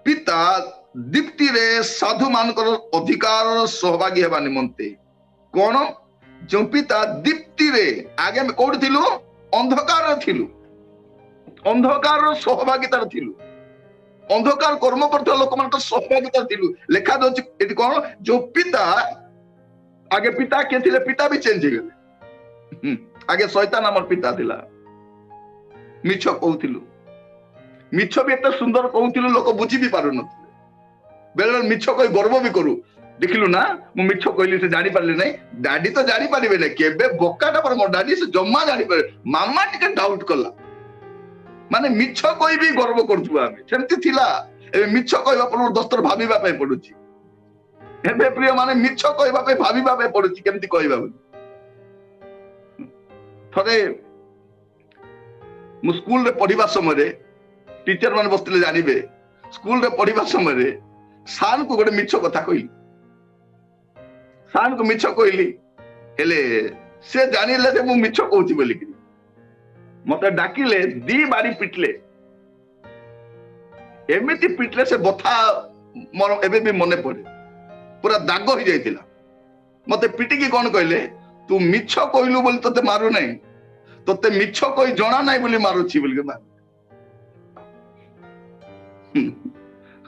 पिता दीप्ति रे साधु मानकर अधिकार सहभागी हेबा निमंते कोन जो पिता दीप्ति रे आगे कोड थिलु अंधकार थिलु अंधकार सहभागिता थिलु अंधकार कर्म करता लोक मान सहभागिता थिलु लेखा दउछि एति कोन जो पिता आगे पिता के थिले पिता भी चेंज हो गले आगे शैतान हमर पिता थिला मिछ कहउथिलु मिछ भी एते सुंदर कहउथिलु लोक बुझी भी पारु नथिले बेले मिछ कहि गर्व भी करू देखिलु ना मु मिछ कहली से जानि पारले नै डैडी तो जानि पारिबे नै केबे बोकाटा पर मो डैडी से जम्मा जानि पारे मामा टिके डाउट करला माने मिछ कहि भी गर्व करथु आमे सेमति थिला ए मिछ कहबा पर दस्तर भाबीबा पय पडुची एबे प्रिय माने मिछ कहबा पय भाबीबा पय पडुची केमति कहबा थरे मु स्कूल रे पढिबा समय रे टीचर माने बसतिले जानिबे स्कूल रे पढिबा समय रे सार को गोटे मिछ कथा कहली सार को मिछ कहली हेले से जानिले जे मु मिछ कहउची बोली कि मते डाकिले दी बारी पिटले एमिति पिटले से बथा मोर एबे भी मने पड़े पूरा दाग हो जाइतिला मते पिटी की कोन कहले तू मिछ कहलु बोली तते मारू नै तते मिछ कहि जणा नै बोली मारुची बोली के मार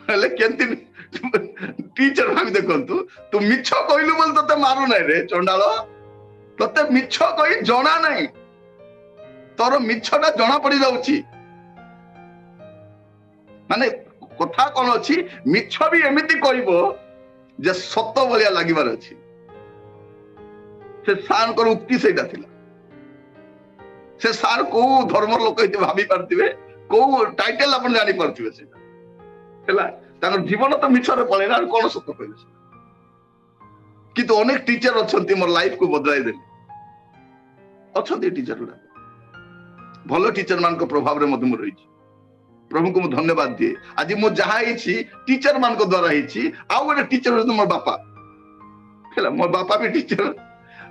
हेले केंति टीचर भाभी देखंतु तू मिछ कहलु बोली तते मारू नै रे चंडाल तते मिछ कहि जणा नै तोर मिछटा जना पड़ी जाउची माने कथा कोन अछि मिछ भी एमिति कहबो जे सत्य बलिया लागिबार अछि से सार को उक्ति सेटा थिला से सार को धर्म लोक इते भाबी पारतिबे को टाइटल अपन जानि पारतिबे सेटा हला तार जीवन तो मिछरे पळेना कोन सत्य कहले कि तो अनेक टीचर अछंती मोर लाइफ को बदलाई देले अछंती टीचर उडा भलो टीचर मान को प्रभाव रे मधुम रही प्रभु को धन्यवाद दिए आज मो जहा टीचर मान को द्वारा आउ गोटे टीचर मोर बापा है मोर बापा भी टीचर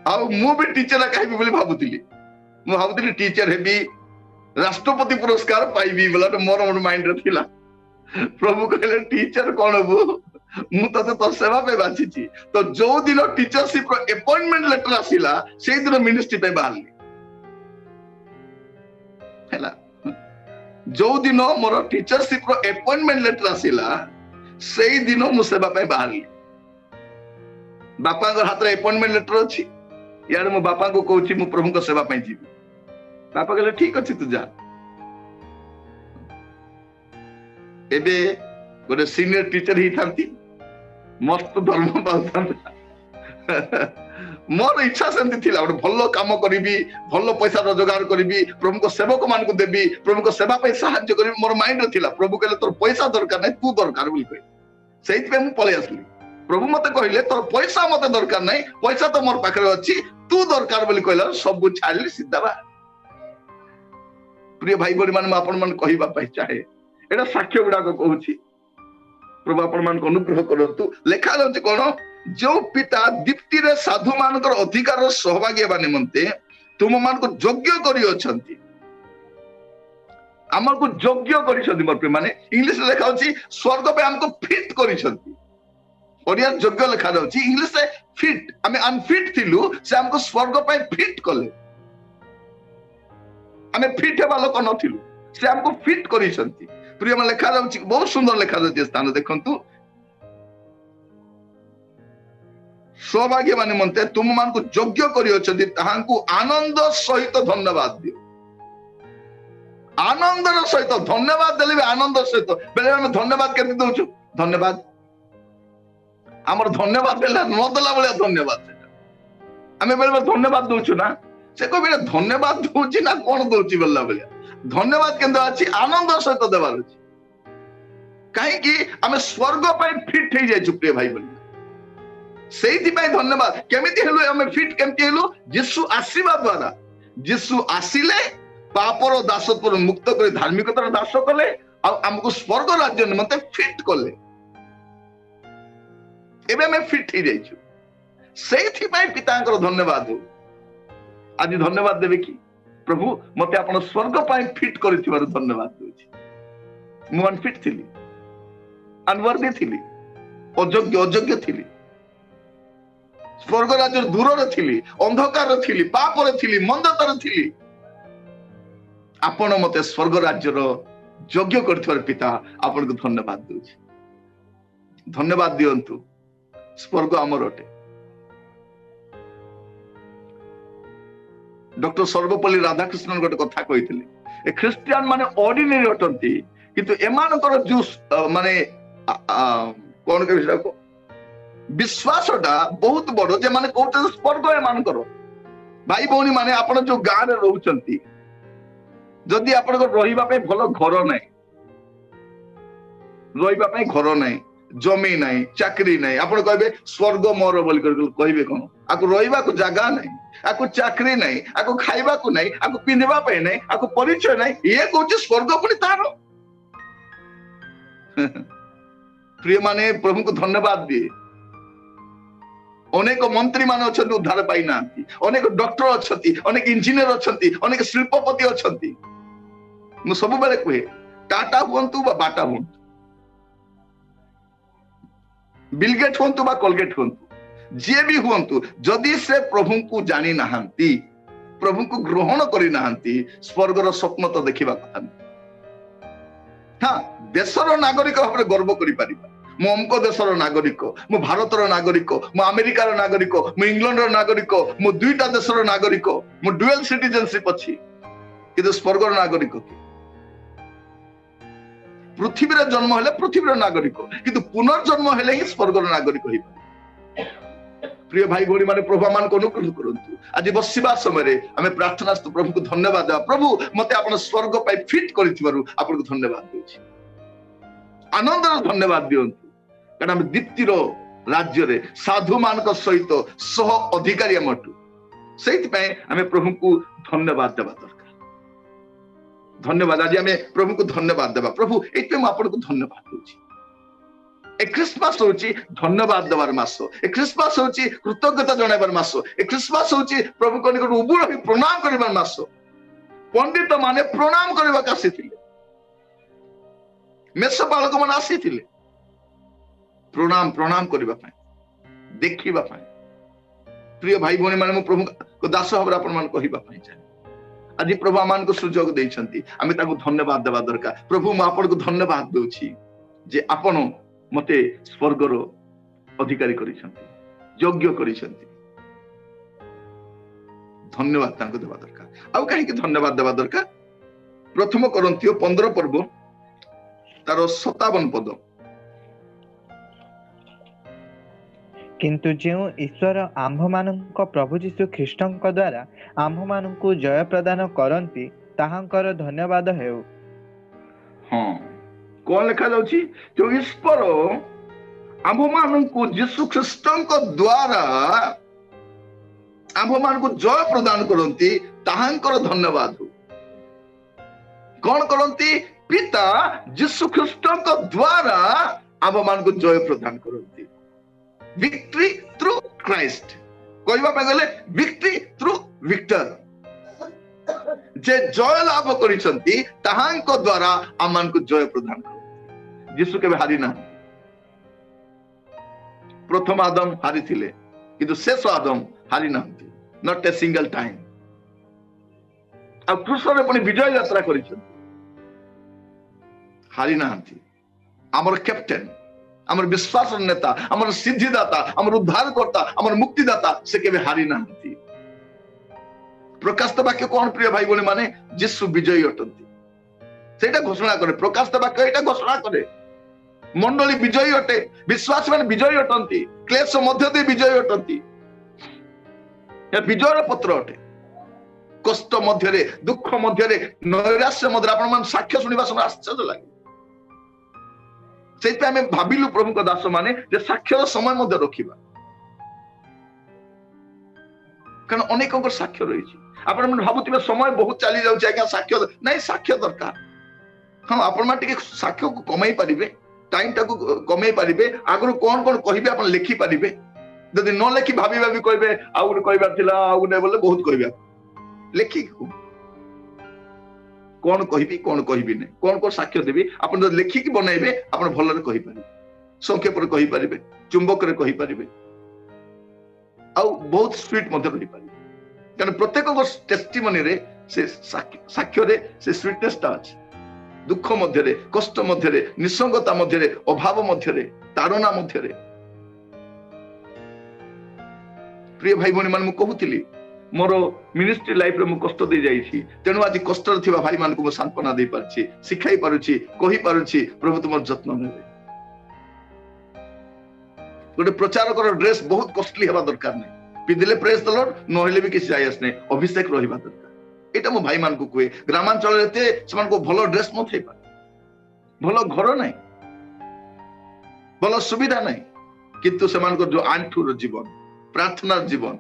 आउ मु भी टीचर कहबी बोली भाबुतिली मु भाबुतिली टीचर हेबी राष्ट्रपति पुरस्कार पाइबी बोला मोर मोर माइंड रे थिला प्रभु कहले टीचर कोन हबु मु तते तो सेवा पे बाछि तो जो दिन टीचरशिप को अपॉइंटमेंट लेटर आसिला से दिन मिनिस्ट्री पे बाहरली हैला जो दिन मोर टीचरशिप रो अपॉइंटमेंट लेटर आसिला सेई दिन मु सेवा पे बाहरली बापा को हाथ रे अपॉइंटमेंट लेटर अछि यार मो बापा को कहूची मु प्रभु को सेवा पे जीवी बापा कहले ठीक अछि तू जा एबे गोटे सीनियर टीचर ही थांती मस्त धर्म पाउता मोर इच्छा सेमती थिला गोटे भलो काम करिबी भलो पैसा रोजगार करिबी प्रभु को सेवक मान को देबी प्रभु को सेवा पे सहायता करिबी मोर माइंड रे थिला प्रभु कहले तोर पैसा दरकार नै तू दरकार बोली कहि सेहि पे मु पळे आसली प्रभु मते कहिले तोर पैसा मते दरकार नै पैसा तो मोर पाखरे अछि तू दरकार बोली कहला सब छाडली सीधा बा प्रिय भाई बड़ी मान आपण मान कहिबा पाई चाहे एटा साक्ष्य गुडा को कहूची प्रभु आपण मान को अनुग्रह करतु लेखा रहउची कोन जो पिता दीप्ति रे साधु मानकर अधिकार सहभागी हेबा निमंते तुम मान को योग्य करी अछंती हमर को योग्य करी छथि मोर प्रिय माने इंग्लिश रे लेखा होची स्वर्ग पे हमको फिट करी छथि ओडिया योग्य लेखा रहउची इंग्लिश रे फिट हमें अनफिट थिलु से हमको स्वर्ग पे फिट कले हमें फिट हेबा लोक नथिलु से हमको फिट करी छथि प्रिय मान लेखा रहउची बहुत सुंदर लेखा रहउची स्थान देखंतु सौभाग्य माने मनते तुम मान को योग्य करी अछंती ताहांकु आनंद सहित धन्यवाद दियो आनंदर सहित धन्यवाद देले भी आनंद सहित बेले हम धन्यवाद केति दउछु धन्यवाद हमर धन्यवाद देला न देला बले धन्यवाद हमें बेले धन्यवाद दउछु ना से को बेले धन्यवाद दउछि ना कोन दउछि बल्ला बले धन्यवाद केंद्र अछि आनंद सहित देबार अछि काहे कि हमें स्वर्ग पे फिट हे जाय छु प्रिय भाई बल्ला सेही पाई धन्यवाद केमिति हेलो हमें फिट केमिति हेलो यीशु आशीर्वाद द्वारा यीशु आसीले पापर दासत्व मुक्त कर धार्मिकतार दास कले आ हमको स्वर्ग राज्य निमंते फिट कले एबे में फिट ही जाइछु सेही पाई पितांकर धन्यवाद हो आज धन्यवाद देबे कि प्रभु मते आपण स्वर्ग पाई फिट करथिबार धन्यवाद दोछि मु अनफिट थिली अनवर्दी थिली अयोग्य थिली स्वर्ग राज्य दूर थी अंधकार थी पाप थी मंदतार थी आपण मते स्वर्ग राज्यर योग्य कर पिता आपन को धन्यवाद दूची धन्यवाद दियंतु स्वर्ग आमर अटे डॉक्टर सर्वपल्ली राधाकृष्णन गोटे कथा कही ए ख्रिस्टियान माने ऑर्डिनरी अटंती किंतु एमानकर जो माने कौन कह विश्वासटा बहुत बड़ जे माने कहते स्वर्ग एमानकर भाई भौणी माने आपण जो गाँव में रोचंती जदि आपण रहिबा पे भल घर नाही रहिबा पे घर नाही जमी नाही चाकरी नाही आपण कहबे स्वर्ग मोर बोल कहबे कोन आको रहिबा को जगह नाही आको चाकरी नाही आको खाइबा को नाही आको पिंधबा पे नाही आको परिचय नाही ये कहूचे स्वर्ग पुनी तार प्रिय माने प्रभु को धन्यवाद दिए अनेक मंत्री मान अच्छा उद्धार पाई ना अनेक डॉक्टर अच्छा अनेक इंजीनियर अच्छा अनेक शिल्पपति अच्छा मु सब बेले कहे टाटा हुंतु बा बाटा हुंतु बिलगेट हुंतु बा कोलगेट हुंतु जे भी हुंतु जदि से प्रभु को जानी नाहंती प्रभु को ग्रहण करी नाहंती स्वर्गर स्वप्न तो देखिबा कथा नहीं हाँ देशर नागरिक भाव गर्व करि परिबा मु अमको देशर नागरिक मु भारतर नागरिक मु अमेरिकार नागरिक मु इंग्लैंडर नागरिक मु दुईटा देशर नागरिक मु डुअल सिटीजनशिप अछि किंतु स्वर्गर नागरिक के पृथ्वी रे जन्म हेले पृथ्वी रे नागरिक किंतु पुनर्जन्म हेले ही स्वर्गर नागरिक होई प्रिय भाई भौणी माने प्रभु मान को अनुग्रह करंतु आज बसिबा समय रे हमें प्रार्थना प्रभु को धन्यवाद देबा प्रभु मते आपण स्वर्ग पाई फिट करिथिबारु आपण को धन्यवाद देउछि आनंदर धन्यवाद दियंतु कारण हम द्वितीय राज्य रे साधु मान को सहित सह अधिकारी हमटु सेति पय हमें प्रभु को धन्यवाद देबा दरकार धन्यवाद आज हमें प्रभु को धन्यवाद देबा प्रभु एते हम आपण को धन्यवाद देउछि ए क्रिसमस होची धन्यवाद देवार मास ए क्रिसमस होची कृतज्ञता जणाइबार मास ए क्रिसमस होची प्रभु को निकट उबुर होई प्रणाम करिबार मास पंडित माने प्रणाम करबा का आसीथिले मेष बालक मन आसीथिले प्रणाम प्रणाम करबा पय देखिबा पय प्रिय भाई भौणी माने मु प्रभु को दास भाव आपण मान कहिबा पय चाहे आज प्रभु आमान को सुजोग देइछंती आमे ताको धन्यवाद देबा दरकार प्रभु मु आपण को धन्यवाद देउछि जे आपण मते स्वर्गर अधिकारी करिसंती योग्य करिसंती धन्यवाद तांको देबा दरकार आउ काहे कि धन्यवाद देबा दरकार प्रथम करंतियो 15 पर्व तारो 57 पद किंतु जो ईश्वर आम्भ मानक प्रभु जीशु ख्रीष्टଙ୍କ द्वारा आम्भ मानकु जय प्रदान करंती ताहांकर धन्यवाद हेउ हां कौन लिखा जाउची जो ईश्वर आम्भ मानकु जीशु ख्रीष्टଙ୍କ द्वारा आम्भ मानकु जय प्रदान करंती ताहांकर धन्यवाद हो कौन करंती पिता जीशु ख्रीष्टଙ୍କ द्वारा आम्भ मानकु जय प्रदान करंती विक्ट्री थ्रू क्राइस्ट कहबा पे गले विक्ट्री थ्रू विक्टर जे जय लाभ करिसंती ताहांको द्वारा आमान को जय प्रदान कर यीशु के हारि ना प्रथम आदम हारि थिले किंतु शेष आदम हारि ना नॉट ए सिंगल टाइम अब क्रूस रे पनि विजय यात्रा करिसंती हारि ना हमर कैप्टन हमर विश्वास नेता हमर सिद्धिदाता हमर उद्धारकर्ता हमर मुक्तिदाता से केबे हारि ना प्रकाशित वाक्य कौन प्रिय भाई बोले माने यीशु विजयी अटंती सेटा घोषणा करे प्रकाशित वाक्य एटा घोषणा करे मंडली विजयी अटे विश्वास माने विजयी अटंती क्लेश मध्य दे विजयी अटंती या विजयर पत्र अटे कष्ट मध्य रे दुख मध्य रे नैराश्य मध्य आपण मन साक्ष्य सुनिबा समय आश्चर्य लागे सेटा हमें भाबिलु प्रभु को दास माने जे साक्ष्यर समय मध्य रखिबा कारण अनेक साक्ष्य रही आपण मन भाबुतिबे समय बहुत चली जाउछ आज्ञा साक्ष्य नहीं साक्ष्य दरकार हां आपण मा टिके साक्ष्य को कमाई परिबे टाइम टाको कमाई परिबे आगरु कोन कोन कहिबे आपण लिखि परिबे जदि न लिखि भाबिबा भी कहबे आउ कहबा थिला आउ नै बोले बहुत कहबा लिखि कौन कहबी नै कौन को साक्ष्य देबी आपण जदि लिखि कि बनाइबे आपण भल रे कहि परिबे संक्षेप रे कहि परिबे चुंबक रे कहि परिबे आउ बहुत स्वीट मध्य रही पारे कारण प्रत्येक टेस्टिमनी रे से साक्ष्य रे से स्वीटनेस ता अछि दुख मध्य रे कष्ट मध्य रे निसंगता मध्य रे अभाव मध्य रे ताड़ना मध्य रे प्रिय भाई भणी मान मु कहूतिली मोर मिनिस्ट्री लाइफ रे मु कष्ट दे जाईछि तेनु आज कष्ट रे थिबा भाई मान को मु सांत्वना दे पारछि सिखाई पारुछि कहि पारुछि प्रभु तुमर जत्न नेबे गोटे प्रचारक ड्रेस बहुत कॉस्टली हेबा दरकार नै पिदिले प्रेज द लॉर्ड नहेले भी किसी जायस नै अभिषेक रहिबा दरकार एटा मु भाई मान को कुए ग्रामांचल रेते समान को भलो ड्रेस न थै पा भलो घर नै भलो सुविधा नै किंतु समान को जो आंठुर जीवन प्रार्थना जीवन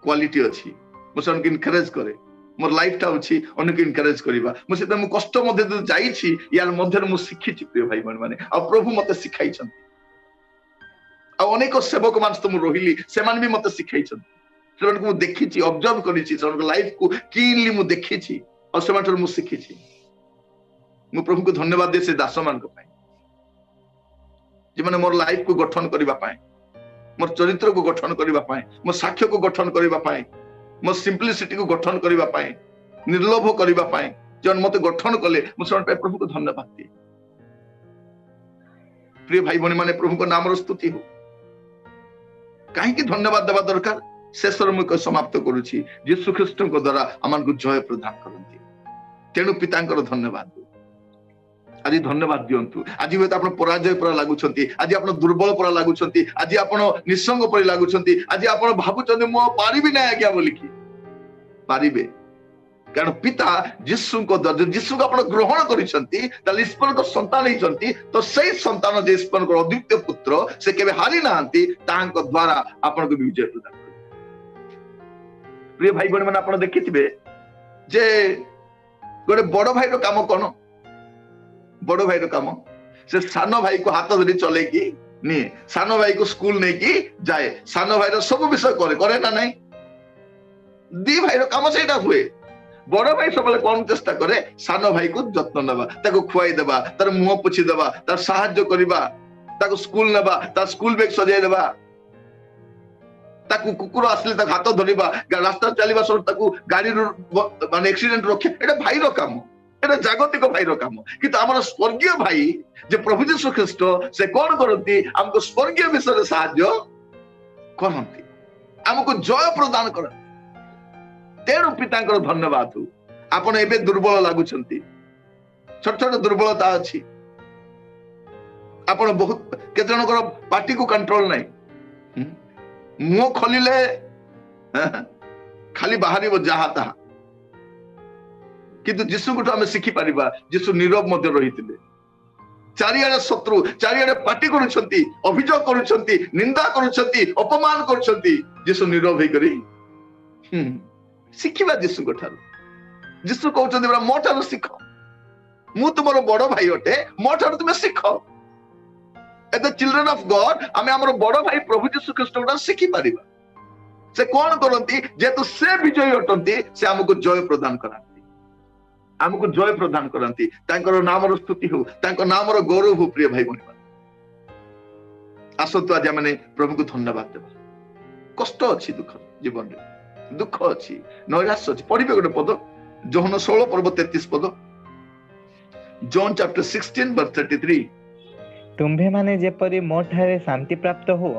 क्वालिटी अछि मु सन इनकरेज करे मोर लाइफ टा अछि अनेक इनकरेज करिबा मु सेता मु कष्ट मध्ये जाई छी यार मध्ये मु शिखि छी प्रिय भाई माने आ प्रभु मते सिखाई छथि आ अनेक सेवक मान तो मु रोहिली सेमान भी मते सिखाई छथि सेमान को मु देखि छी ऑब्जर्व करि छी सेमान को लाइफ को कीनली मु देखि छी और सेमान मु सिखि छी मु प्रभु को धन्यवाद दे से दास मान को पाए जे माने मोर लाइफ को गठन करिबा पाए मोर चरित्र को गठन करिबा पाए मोर साक्ष्य को गठन करिबा पाए मोर सिंपलिसिटी को गठन करिबा पाए निर्लोभ करिबा पाए जन मते गठन कले मु सण पे प्रभु को धन्यवाद दे प्रिय भाई भणी माने प्रभु को नाम रो स्तुति हो काहे की धन्यवाद देबा दरकार शेष रो मु समाप्त करूची यीशु ख्रीष्ट को द्वारा अमान को जय प्रदान करंती तेनु पितांकर धन्यवाद आज धन्यवाद दियंतु आज हुए आप पराजय पर लागुछंती आज आप दुर्बल पर लागुछंती आज आप निसंग पर लागुछंती आज आप भाबुछंती मो पारिबी ना आज्ञा बोली कि पारिबे कारण पिता यीशु को यीशु को आप ग्रहण करिसंती ताले ईश्वर को संतान हिचंती तो सही संतान जे ईश्वर को अद्वितीय पुत्र से केबे हारि नांती तांक द्वारा आपन को विजय प्रदान कर प्रिय भाई बहन माने आपण देखिथिबे जे गोटे बड़ भाई रो काम कोन बड़ भाई काम से सान भाई को हाथ धरी चले कि निए सान भाई को स्कूल नहीं कि जाए सान भाई सब विषय करे ना नहीं दी भाई काम से हुए बड़ भाई सब कौन चेष्टा करे सान भाई को जत्न नवा ताको खुआई देबा तार मुंह पोछि देबा तार सहाय्य करबा ताको स्कूल नेबा तार स्कूल बैग सजाई देबा ताको कुकुर आसले ताको हाथ धरिबा रास्ता चलीबा सब ताको गाड़ी माने एक्सीडेंट रखे एटा भाई रो काम एटा जागतिक भाई रो काम किंतु हमर स्वर्गीय भाई जे प्रभु यीशु ख्रीष्ट से कौन करती हमको स्वर्गीय विषय सहाय्य करती हमको जय प्रदान करती तेणु पितांकर धन्यवाद हो आपण एबे दुर्बल लागुछंती छोट छोट दुर्बलता अछि आपण बहुत केते जनकर पार्टी को कंट्रोल नहीं मुंह खोलिले खाली बाहरी जहा ताहा किंतु यीशु को हमें शिखि पारिबा यीशु नीरव मध्य रहितिले चारियाडे शत्रु चारियाडे पार्टी करूछंती अभियोग करूछंती निंदा करूछंती अपमान करूछंती यीशु नीरव होई करी शिखिबा यीशु को ठारू यीशु कहउछंती बरा मो ठारू शिख मु तुमरो बड़ भाई अटे मो ठारू तुमे शिख as the children of God हमें हमरो बड़ भाई प्रभु यीशु ख्रीष्ट को शिखि पारिबा से कोन करंती जेतु से विजयी अटंती से हमको जय प्रदान करंती हमको जय प्रदान करंती तांकर नाम रो स्तुति हो तांकर नाम रो गौरव हो प्रिय भाई बहन आसतु आज माने प्रभु को धन्यवाद देबा कष्ट अछि दुख जीवन रे दुख अछि नैराश्य अछि पढिबे गोटे पद जोहन 16 पर्व 33 पद जॉन चैप्टर 16 वर्स 33 तुम्भे माने जेपरि मो ठारे शांति प्राप्त हो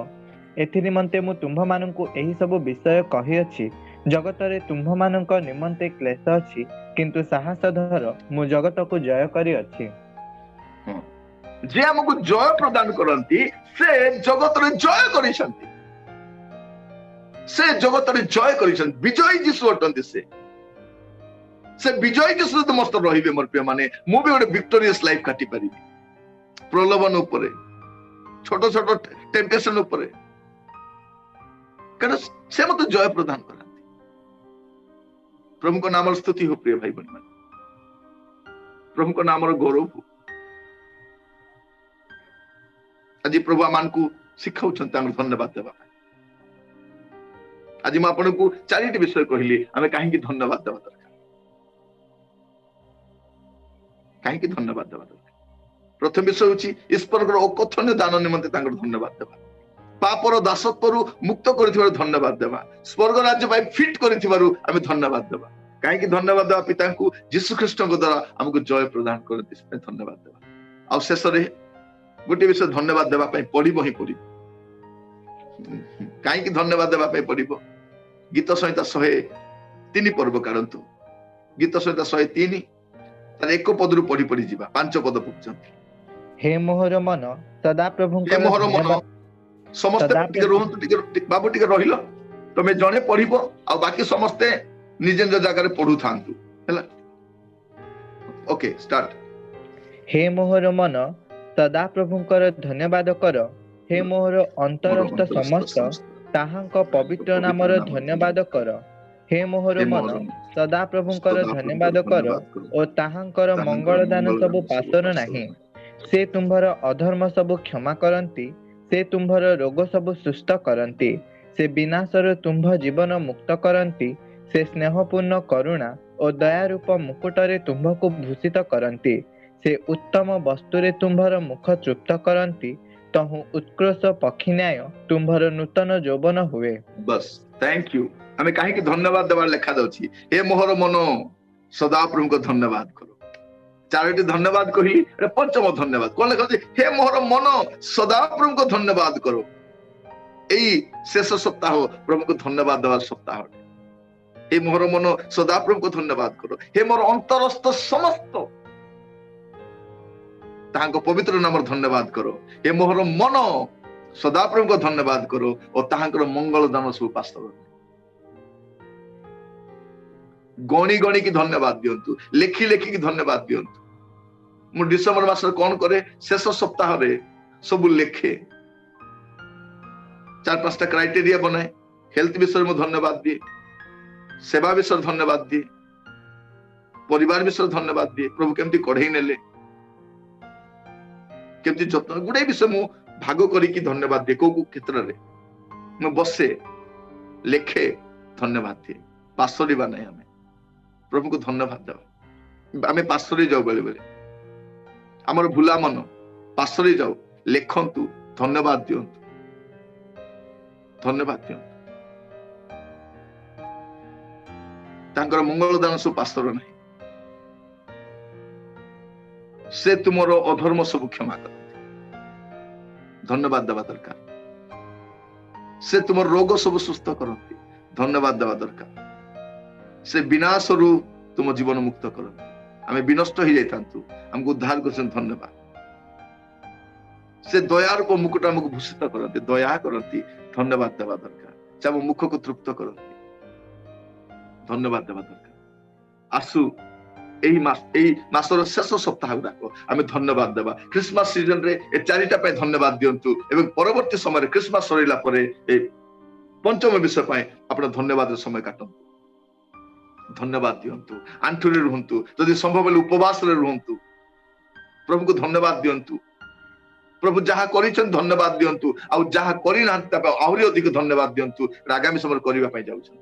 एथि निमंते मु तुम्भ माननकु एही सब विषय कहि अछि जगत रे तुम्भ माननक निमंते क्लेश अछि किंतु साहस धर मु जगत को जय करी अछि जे हमको जय प्रदान करंती से जगत रे जय करिसंती से जगत रे जय करिसंती विजय यीशु अटंती से विजय यीशु तो मस्त रहिबे मोर प्रिय माने मु भी गोटे विक्टोरियस लाइफ काटी परिबी प्रलोभन ऊपर छोट छोट टेम्पटेशन ऊपर कारण से मत जय प्रदान करंती प्रभु को नाम स्तुति हो प्रिय भाई बहन प्रभु को नाम गौरव हो आज प्रभु आमान को शिखाउछन धन्यवाद देवा आज मैं आपन को चारिटी विषय कहली आमे काहे धन्यवाद देवा दरकार काहे धन्यवाद देवा दरकार प्रथम विषय होची ईश्वर अकथनीय दान निमंते धन्यवाद देवा पापर दासत्व मुक्त कर धन्यवाद देवा स्वर्ग राज्य पाई फिट कर धन्यवाद देवा कहीं धन्यवाद देवा पिता को जीशु ख्रीष्ट द्वारा आमको जय प्रदान करते धन्यवाद देवा शेष गोटे विषय धन्यवाद देवा पड़ो ही पड़ो कहीं धन्यवाद देवा पड़ो गीत संहिता 103 पर्व काढंतु गीत संहिता 103 तार एक पद रु पढ़ी पढ़ी जीवा 5 पद पर्यंत हे मोहर मन सदा प्रभु हे मोहर मन समस्ते टिके रुहंतु बाबू टिके रहिलो तमे जणे पढ़िबो आ बाकी समस्ते निज निज जगह रे पढ़ु थांतु हैला ओके स्टार्ट हे मोहर मन सदा प्रभुंकर धन्यवाद कर हे मोहर अंतरस्थ समस्त ताहांक पवित्र नामर धन्यवाद कर हे मोहर मन सदा प्रभुंकर धन्यवाद कर और ताहांकर मंगल दान सब पासर नाही से तुम्भर अधर्म सब क्षमा करंती से तुम्भर रोग सब सुस्थ करंती से विनाशर तुम्भ जीवन मुक्त करंती से स्नेहपूर्ण करुणा और दया रूप मुकुटरे तुम्भको भूषित करंती से उत्तम वस्तुरे तुम्भर मुख तृप्त करंती तहु उत्कृष्ट पक्षी न्याय तुम्भर नूतन यौवन हुए। बस थैंक यू हमें कहीं धन्यवाद देवार लेखा जाउछि हे मोहर मन सदा प्रभु को धन्यवाद करो चारोटी धन्यवाद कहली पंचम धन्यवाद कौन लिखा हे मोहर मन सदा प्रभु को धन्यवाद करो यही शेष सप्ताह प्रभु को धन्यवाद देवार सप्ताह हे मोहर मन सदा प्रभु को धन्यवाद करो हे मोर अंतरस्थ समस्त ताहांको पवित्र नाम धन्यवाद करो हे मोहर मन सदा प्रभु को धन्यवाद करो और ताहांकर मंगल दान सब पास गणी गणी की धन्यवाद दियंतु लेखी लेखी की धन्यवाद दियंतु मु डिसेंबर मास कौन करे शेष सप्ताह रे सब लेखे 4-5टा क्राइटेरिया बनाए हेल्थ विषय में धन्यवाद दिए सेवा विषय धन्यवाद दिए परिवार विषय धन्यवाद दिए प्रभु केमती कढ़ई नेले केमती जत्न गुडे विषय मु भाग करी धन्यवाद दिए को क्षेत्र रे मु बसे लेखे धन्यवाद दिए पासरिबा नहीं हमें प्रभु को धन्यवाद देवा आमे पासरी जाऊ बेले बेले आमर भूला मन पासरी जाऊ लेखंतु धन्यवाद दियंतु धन्यवाद दियंतु तांकर मंगल दान सब पासर नहीं से तुमरो अधर्म सब क्षमा करते धन्यवाद देवा दरकार से तुम रोग सब सुस्थ करते धन्यवाद देवा दरकार से विनाश रु तुम जीवन मुक्त करते आमे विनष्ट हो जाइतांतु हमको उद्धार करछन धन्यवाद से दयार को मुकुट हमको भूषित करते दया करती धन्यवाद देवा दरकार चाहे मुख को तृप्त करते धन्यवाद देवा दरकार आसु एही मासर शेष सप्ताह गुड़ाक आमे धन्यवाद देवा क्रिसमस सीजन रे ए चारिटा पे धन्यवाद दियंतु एवं परवर्ती समय क्रिसमस सरीला परे ए पंचम विषय पाए आपण धन्यवाद समय काटंतु धन्यवाद दियंतु आंठुरे रुहंतु यदि संभव हेले उपवास रे रुहंतु प्रभु को धन्यवाद दियंतु प्रभु जहा करिछन धन्यवाद दियंतु आ जहा करि ना ता आहुरी अधिक धन्यवाद दियंतु आगामी समय करिवा पई जाउछन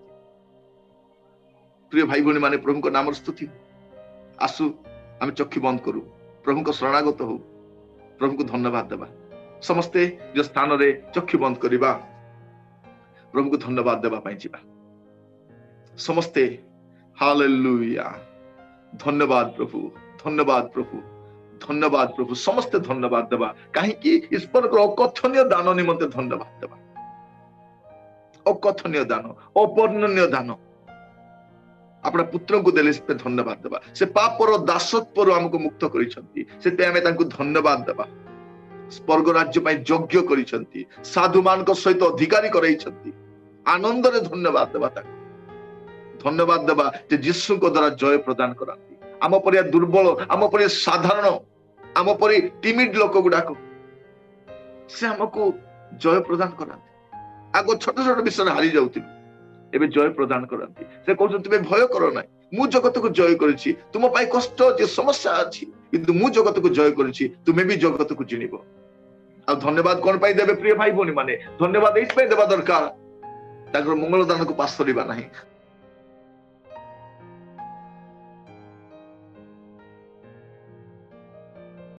प्रिय भाई भणी माने प्रभु को नाम स्तुति आसु आम चक्षु बंद करू प्रभु को शरणागत हो प्रभु को धन्यवाद देवा समस्ते जो स्थान रे चक्षु बंद करिबा प्रभु को धन्यवाद देवा पई जिबा समस्ते हालेलुया धन्यवाद प्रभु धन्यवाद प्रभु धन्यवाद प्रभु समस्ते धन्यवाद देवा कहीं कि ईश्वर को अकथनीय दान निमंते धन्यवाद देवा अकथनीय दान अवर्णनीय दान अपना पुत्र को देले से धन्यवाद देवा से पापर दासत्व हमको मुक्त करिसंती से ते हमें तांको धन्यवाद देवा स्वर्ग राज्य पई योग्य करिसंती साधु मान को सहित अधिकारी करैसंती आनंद रे धन्यवाद देवा तांको धन्यवाद देवा जे यीशु को द्वारा जय प्रदान करंती आम परिया दुर्बल आम परिया साधारण आम परि टिमिड लोक गुडाको से हमको जय प्रदान करंती आगो छोट छोट विषय हारी जाउती एबे जय प्रदान करंती से कहउछ तुमे भय करो ना मु जगत को जय करिछि तुम पाई कष्ट जे समस्या अछि किंतु मु जगत को जय करिछि तुमे भी जगत को चिनिबो आ धन्यवाद कोन पाई देबे प्रिय भाई बोनी माने धन्यवाद एइ पाई देबा दरकार ताकर मंगल दान को पास करिबा नाही